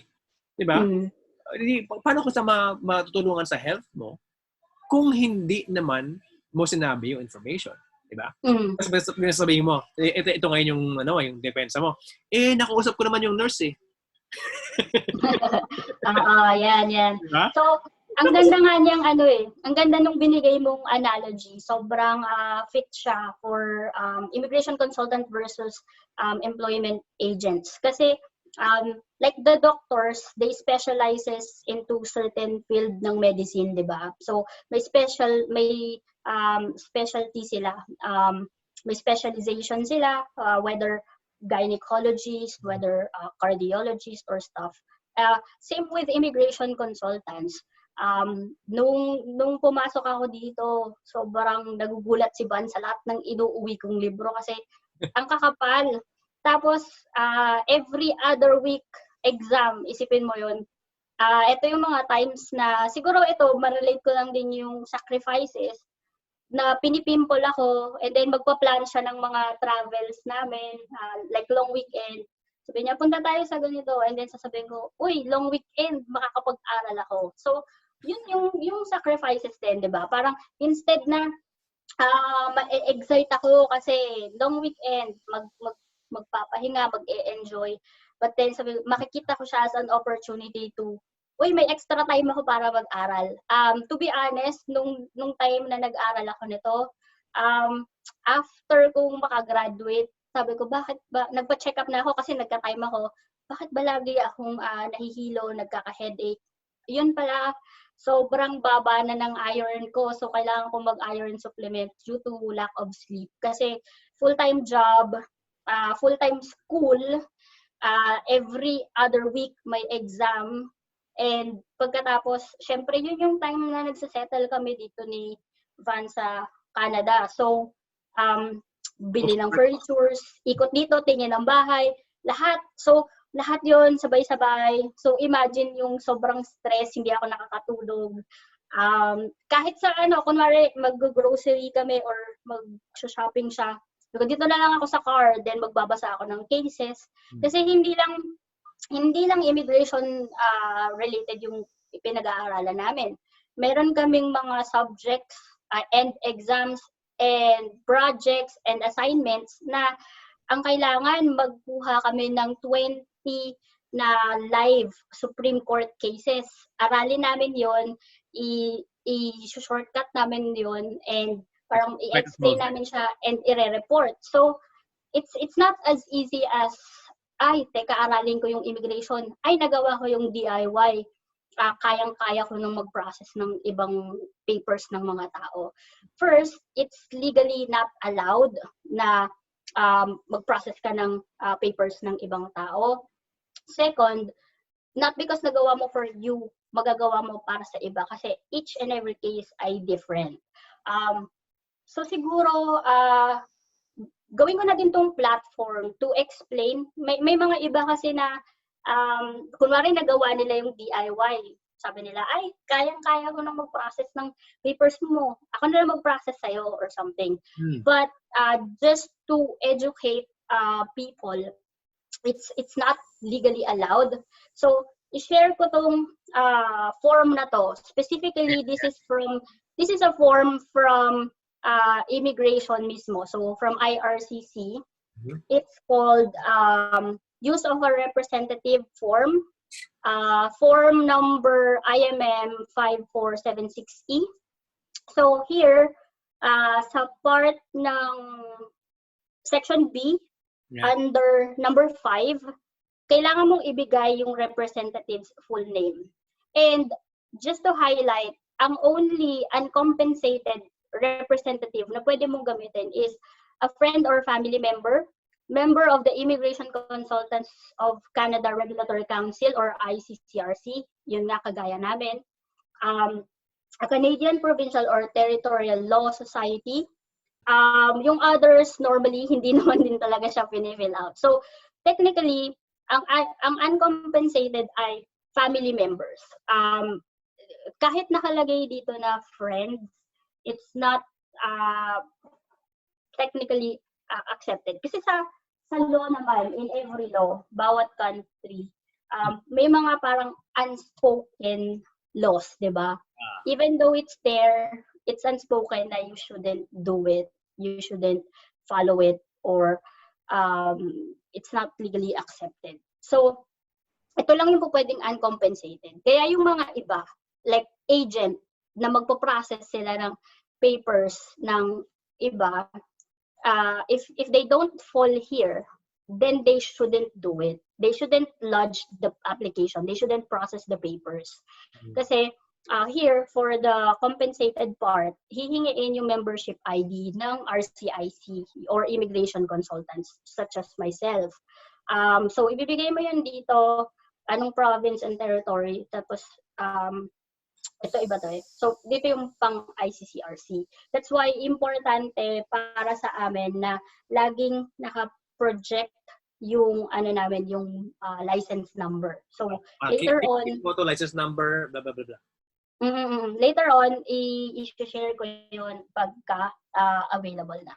B: Di ba? Paano ko sa matutulungan sa health mo kung hindi naman mo sinabi yung information? Di ba? Tapos sabihin mo, ito ngayon yung depensa mo. Nakausap ko naman yung nurse eh.
C: Yan.
B: Diba?
C: So, ang ganda nga niyang ang ganda nung binigay mong analogy. Sobrang fit siya for immigration consultant versus employment agents. Kasi like the doctors, they specializes into certain field ng medicine, 'di ba? So, may specialty sila. May specialization sila, whether gynecologist, whether cardiologist or stuff. Same with immigration consultants. Nung pumasok ako dito, sobrang nagugulat si Van sa lahat ng inuuwi kong libro kasi ang kakapal. Tapos, every other week exam, isipin mo yun. Ito yung mga times na, siguro ito, ma-relate ko lang din yung sacrifices na pinipimple ako and then magpa-plan siya ng mga travels namin, like long weekend. Sabi niya, punta tayo sa ganito. And then sasabihin ko, uy, long weekend, makakapag-aral ako. So, yun yung sacrifices din, di ba? Parang instead na ma-excite ako kasi long weekend, magpapahinga, mag-e-enjoy. But then, makikita ko siya as an opportunity to, uy, may extra time ako para mag-aral. To be honest, nung time na nag-aral ako nito, after kong makagraduate, sabi ko, bakit ba, nagpa-check up na ako kasi nagka-time ako, bakit ba lagi akong nahihilo, nagkaka-headache? Yun pala, sobrang baba na ng iron ko, so kailangan ko mag-iron supplement due to lack of sleep. Kasi full-time job, full-time school, every other week may exam, and pagkatapos, syempre yun yung time na nagsasettle kami dito ni Van sa Canada. So, bili ng furnitures, ikot dito, tingin ng bahay, lahat. So, lahat yun, sabay-sabay. So, imagine yung sobrang stress, hindi ako nakakatulog. Kahit sa kunwari, mag-grocery kami or mag-shopping siya, dito na lang ako sa car, then magbabasa ako ng cases. Kasi hindi lang immigration related yung pinag-aaralan namin. Meron kaming mga subjects and exams and projects and assignments na ang kailangan magkuha kami ng 20 na live Supreme Court cases. Aralin namin yon, i-shortcut namin yon, and parang i-explain namin siya and i-report. So, it's not as easy as, ay, teka, aralin ko yung immigration. Ay, nagawa ko yung DIY. kayang-kaya ko nung mag-process ng ibang papers ng mga tao. First, it's legally not allowed na mag-process ka ng papers ng ibang tao. Second, not because nagawa mo for you, magagawa mo para sa iba kasi each and every case ay different. So siguro, gawin ko na din tong platform to explain. May mga iba kasi na, kunwari nagawa nila yung DIY. Sabi nila, ay, kayang-kaya ko nang mag-process ng papers mo. Ako na lang mag-process sa'yo or something. But just to educate people, it's not legally allowed. So, i-share ko tong form na to. Specifically, this is a form from immigration mismo. So, from IRCC. It's called Use of a Representative Form. Form number IMM 5476E. So, here, sa part ng Section B, under number 5, kailangan mong ibigay yung representative's full name. And just to highlight, ang only uncompensated representative na pwede mong gamitin is a friend or family member of the Immigration Consultants of Canada Regulatory Council or ICCRC, yun nga kagaya namin, a Canadian Provincial or Territorial Law Society. Yung others, normally, hindi naman din talaga siya pinifill out. So, technically, ang uncompensated ay family members. Kahit nakalagay dito na friends, it's not technically accepted. Kasi sa law naman, in every law, bawat country, may mga parang unspoken laws, di ba? Even though it's there, it's unspoken na you shouldn't do it, you shouldn't follow it, or it's not legally accepted. So, ito lang yung pwedeng uncompensated. Kaya yung mga iba, like agent, na magpo-process sila ng papers ng iba, if they don't fall here, then they shouldn't do it. They shouldn't lodge the application. They shouldn't process the papers. Kasi here, for the compensated part, hihingiin yung membership ID ng RCIC or immigration consultants such as myself. So, ibibigay mo yun dito, anong province and territory, tapos ito iba to eh. So, dito yung pang ICCRC. That's why importante para sa amin na laging naka-project yung namin, yung license number. So, later on,
B: Kikumoto license number, blah, blah, blah, blah.
C: Later on, i-share ko yun pagka available na.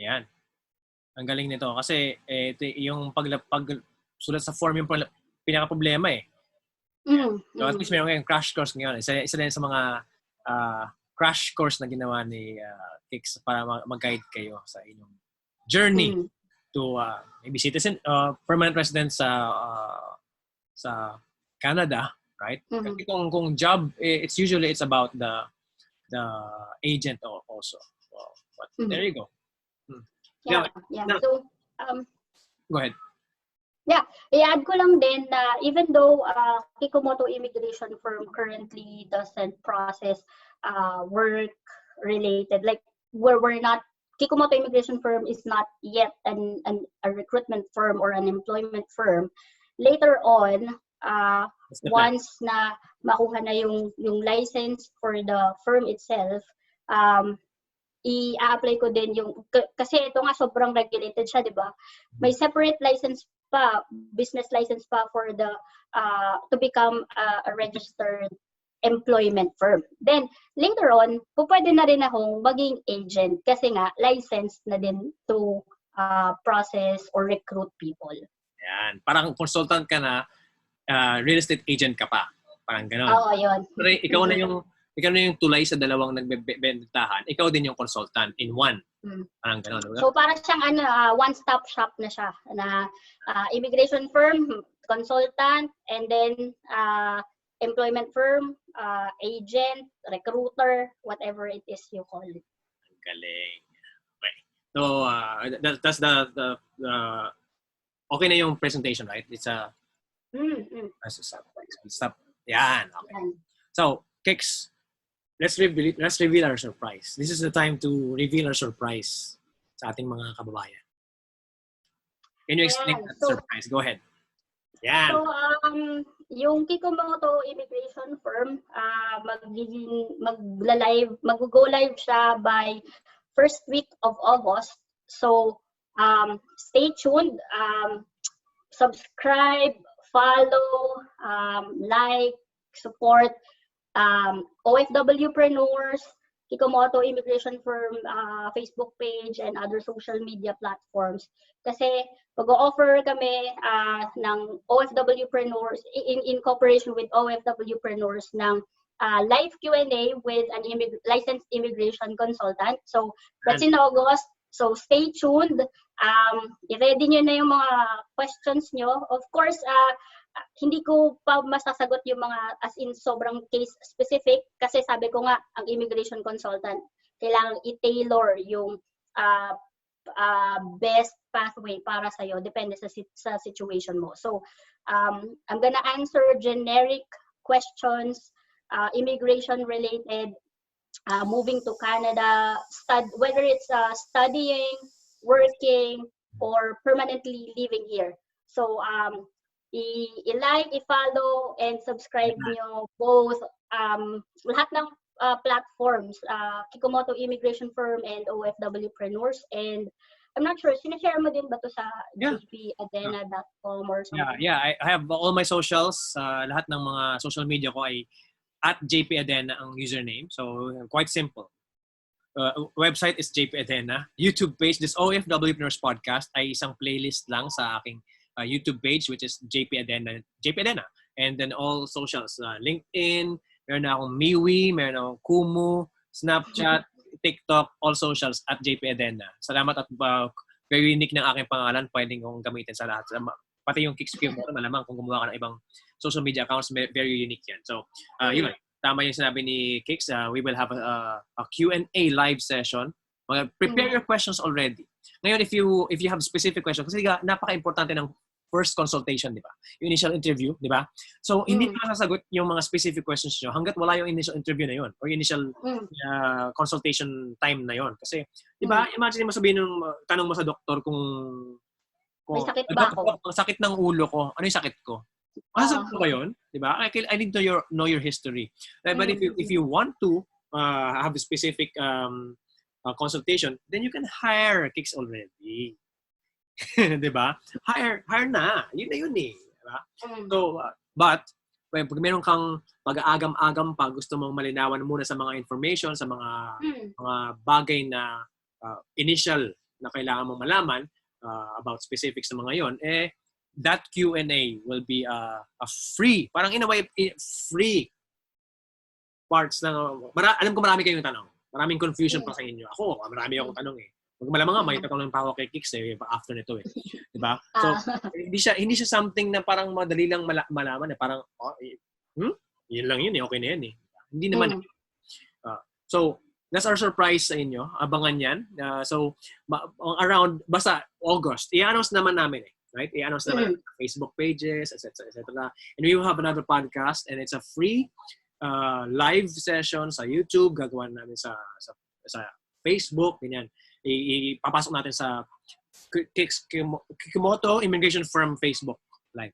B: Yan. Ang galing nito kasi yung pagsulat sa form yung pinaka-problema eh. So at least meron ngayong crash course ngayon. Isa din sa mga crash course na ginawa ni Kix para mag-guide kayo sa inyong journey to maybe citizen, permanent resident sa Canada, right? Kasi kung job, it's about the agent also. But there you go.
C: Yeah. So,
B: go ahead.
C: Yeah, i-add ko lang din na even though Kikumoto Immigration Firm currently doesn't process work related, like we're not, Kikumoto Immigration Firm is not yet a recruitment firm or an employment firm. Later on, once na makuha na yung license for the firm itself, i-apply ko din yung, kasi ito nga sobrang regulated siya, di ba? May separate license pa, business license pa for the to become a registered employment firm. Then later on, pwede na rin akong maging agent kasi nga licensed na din to process or recruit people.
B: Yan, parang consultant ka na, real estate agent ka pa. Parang gano'n.
C: Oo, yun.
B: Pero ikaw na yung tulay sa dalawang nagbebentahan. Ikaw din yung consultant in one. Parang gano'n. Diba?
C: So parang siyang one-stop shop na siya na immigration firm, consultant, and then employment firm, agent, recruiter, whatever it is you call it.
B: Galing. Okay. So that's the okay na yung presentation, right? It's Stop. Yan. Okay.
C: Yan.
B: So, Kix, let's reveal our surprise. This is the time to reveal our surprise sa ating mga kababayan. Can you explain that surprise? Go ahead. Yan.
C: So, yung Kikumoto Immigration Firm, mag-go live siya by first week of August. So, stay tuned. Subscribe, follow, like, support OFWpreneurs, Kikumoto Immigration Firm Facebook page and other social media platforms. Kasi mag-o-offer kami ng OFWpreneurs in cooperation with OFWpreneurs ng live Q&A with an licensed immigration consultant. So that's in August. So stay tuned. I-ready nyo na yung mga questions nyo. Of course, hindi ko pa masasagot yung mga as in sobrang case specific kasi sabi ko nga, ang immigration consultant, kailangan i-tailor yung best pathway para sa'yo. Depende sa situation mo. So, I'm gonna answer generic questions, immigration related, moving to Canada, whether it's studying, working, or permanently living here. So, i-like, i-follow, and subscribe nyo both lahat ng platforms, Kikumoto Immigration Firm and OFWpreneurs. And I'm not sure, sinashare mo din ba to sa jpadena.com or something?
B: Yeah, I have all my socials. Lahat ng mga social media ko ay @jpadena ang username. So, quite simple. Website is jpadena. YouTube page, this OFWpreneurs podcast ay isang playlist lang sa aking YouTube page, which is jpadena. And then all socials, LinkedIn, meron na akong MeWe, meron akong Kumu, Snapchat, TikTok, all socials @jpadena. Salamat at very unique ng aking pangalan, pwedeng kong gamitin sa lahat. Pati yung Kix Kikumoto, malamang kung gumawa ka ng ibang social media accounts, very unique yan. So, yun, tama yung sinabi ni Kix. We will have a Q&A live session. Prepare your questions already. Ngayon, if you have specific questions, kasi napaka-importante ng first consultation, di ba? Yung initial interview, di ba? So, hindi pa sasagot yung mga specific questions nyo hanggat wala yung initial interview na yun or initial consultation time na yun. Kasi, di ba, imagine mo sabihin tanong mo sa doktor kung
C: may sakit ba ako?
B: Ang sakit ng ulo ko. Ano yung sakit ko? Masasagot ko ba yun? Di ba? I need to know your history. But if you want to have a specific consultation, then you can hire Kix already. Diba? Hire na. Yun na yun eh. Diba? So, but, pag meron kang pag-aagam-agam pa, gusto mong malinawan muna sa mga information, sa mga bagay na initial na kailangan mong malaman about specifics sa mga yon, that Q&A will be a free, parang in a way, free parts na, alam ko marami kayong tanong. Maraming confusion pa sa inyo. Ako, marami akong tanong eh. Mag malamang nga, may tatanong pa ako kay Kix after nito eh. Diba? So, hindi siya something na parang madali lang malaman eh. Parang, yun lang yun eh. Okay na yan eh. Hindi naman. So, that's our surprise sa inyo. Abangan yan. So, around, basta August, i-announce naman namin eh. Right? I-announce naman sa Facebook pages, etc. And we will have another podcast and it's a free live session sa YouTube. Gagawa namin sa Facebook. Ganyan. Ipapasok natin sa Kikumoto Immigration Firm Facebook live.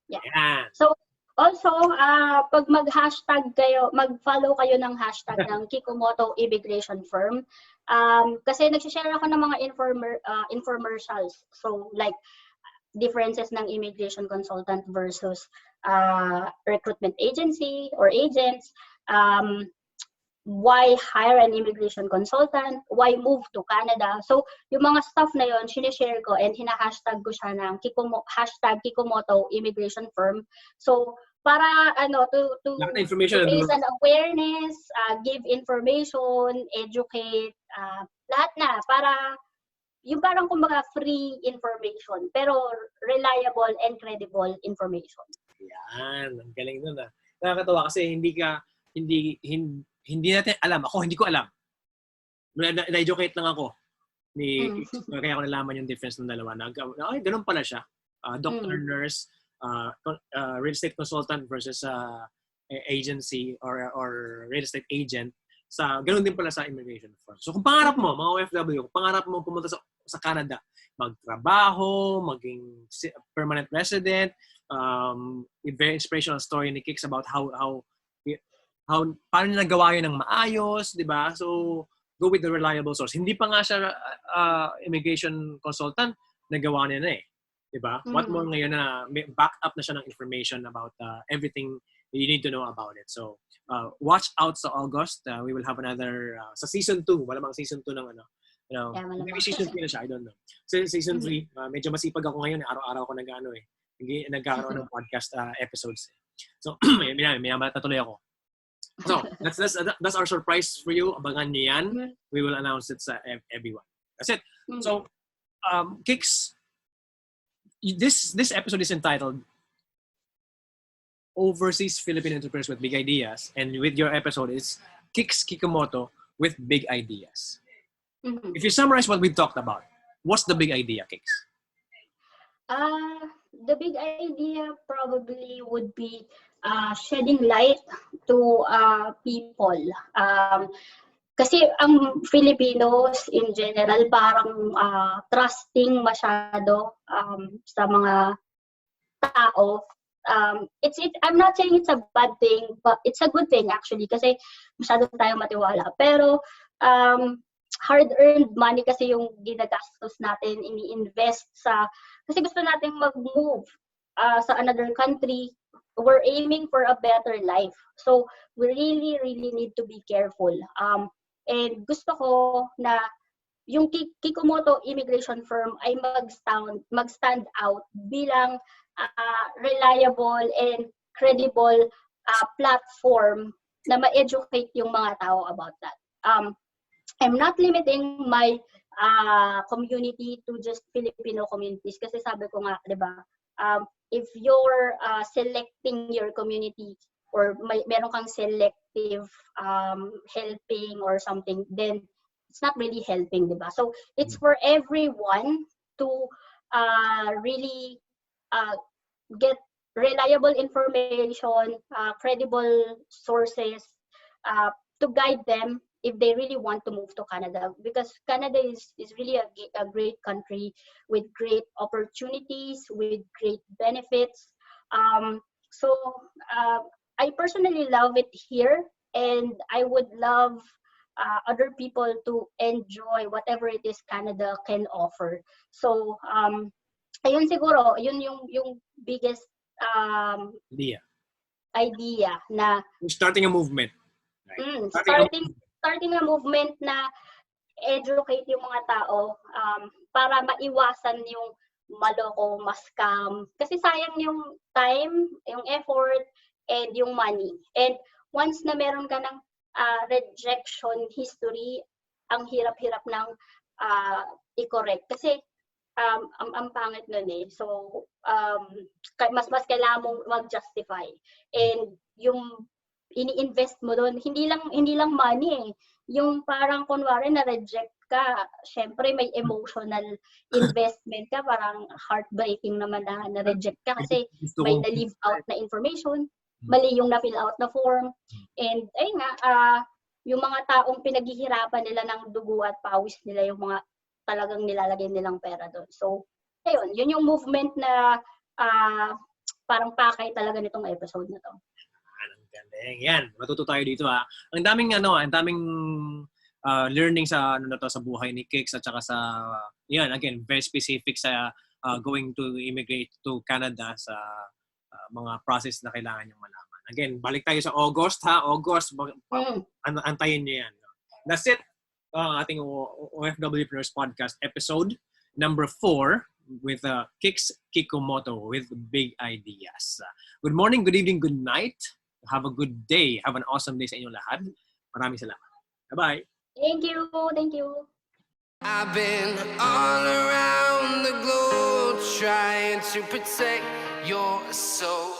C: Yeah.
B: Yan.
C: So, also, pag mag-hashtag kayo, mag-follow kayo ng hashtag ng Kikumoto Immigration Firm. Kasi nagsishare ako ng mga infomercials. So, like, differences ng immigration consultant versus recruitment agency or agents. Why hire an immigration consultant, why move to Canada. So, yung mga stuff na yon, sinishare ko and hina-hashtag ko siya ng hashtag Kikumoto Immigration Firm. So, para to raise an awareness, give information, educate, lahat na, para yung parang kumbaga free information, pero reliable and credible information.
B: Yan, ang galing nun ah. Nakakatawa kasi hindi natin alam. Ako, hindi ko alam. Na-educate lang ako. Kaya ko nalaman yung difference ng dalawa. Ay, ganun pala siya. Doctor, nurse, real estate consultant versus agency or real estate agent, ganun din pala sa immigration firm. So kung pangarap mo, mga OFW, kung pangarap mo pumunta sa Canada, magtrabaho, maging permanent resident, very inspirational story ni Kix about how paano nila nagawa yun ng maayos, di ba? So, go with the reliable source. Hindi pa nga siya immigration consultant, nagawa niya na eh. Di ba? What more ngayon na may back up na siya ng information about everything you need to know about it. So, watch out sa August. We will have another, sa season 2, malamang season 2 ng ano. Maybe season 3 na siya, I don't know. So, season 3, medyo masipag ako ngayon. Araw-araw ako nagkakaroon ng podcast episodes. So, may natuloy ako. So, that's our surprise for you. Abangan niyo yan. We will announce it sa everyone. That's it. So, Kix, this episode is entitled Overseas Philippine Entrepreneurs with Big Ideas, and with your episode is Kix Kikumoto with Big Ideas. If you summarize what we've talked about, what's the big idea, Kix?
C: The big idea probably would be shedding light to people. Kasi ang Filipinos in general parang trusting masyado sa mga tao. I'm not saying it's a bad thing, but it's a good thing actually kasi masyado tayong matiwala. Pero hard-earned money kasi yung ginagastos natin, ini-invest kasi gusto natin mag-move sa another country. We're aiming for a better life. So, we really, really need to be careful. And gusto ko na yung Kikumoto Immigration Firm ay mag-stand out bilang reliable and credible platform na ma-educate yung mga tao about that. I'm not limiting my community to just Filipino communities kasi sabi ko nga, di ba, if you're selecting your community or meron kang selective helping or something, then it's not really helping, di ba? So it's for everyone to really get reliable information, credible sources to guide them if they really want to move to Canada, because Canada is really a great country with great opportunities, with great benefits. So I personally love it here, and I would love other people to enjoy whatever it is Canada can offer. So ayun siguro, yun yung biggest idea na
B: starting a movement. Right?
C: Starting a movement na educate yung mga tao para maiwasan yung maloko, ma-scam. Kasi sayang yung time, yung effort, and yung money. And once na meron ka ng rejection history, ang hirap-hirap ng i-correct. Kasi ang pangit nun eh. So, mas kailangan mong mag-justify. And yung ini-invest mo doon, hindi lang money eh. Yung parang kunwari na-reject ka, syempre may emotional investment ka, parang heartbreaking naman na na-reject ka kasi may na-leave out na information, mali yung na-fill out na form, and ayun nga, yung mga taong pinaghihirapan nila ng dugo at pawis nila, yung mga talagang nilalagay nilang pera doon. So, ayun, yun yung movement na parang pakay talaga nitong episode na to.
B: Galing. Yan, matuto tayo dito ha. Ang daming learning sa sa buhay ni Kix at saka sa yan, again, very specific sa going to immigrate to Canada sa mga process na kailangan niyong malaman. Again, balik tayo sa August ha. August, antayin niyo yan. That's it. Ating OFWpreneurs podcast episode number 4 with Kix Kikumoto with Big Ideas. Good morning, good evening, good night. Have a good day. Have an awesome day sa inyong lahat. Maraming salamat. Bye-bye.
C: Thank you. Thank you.
A: I've been all around the globe trying to protect your soul.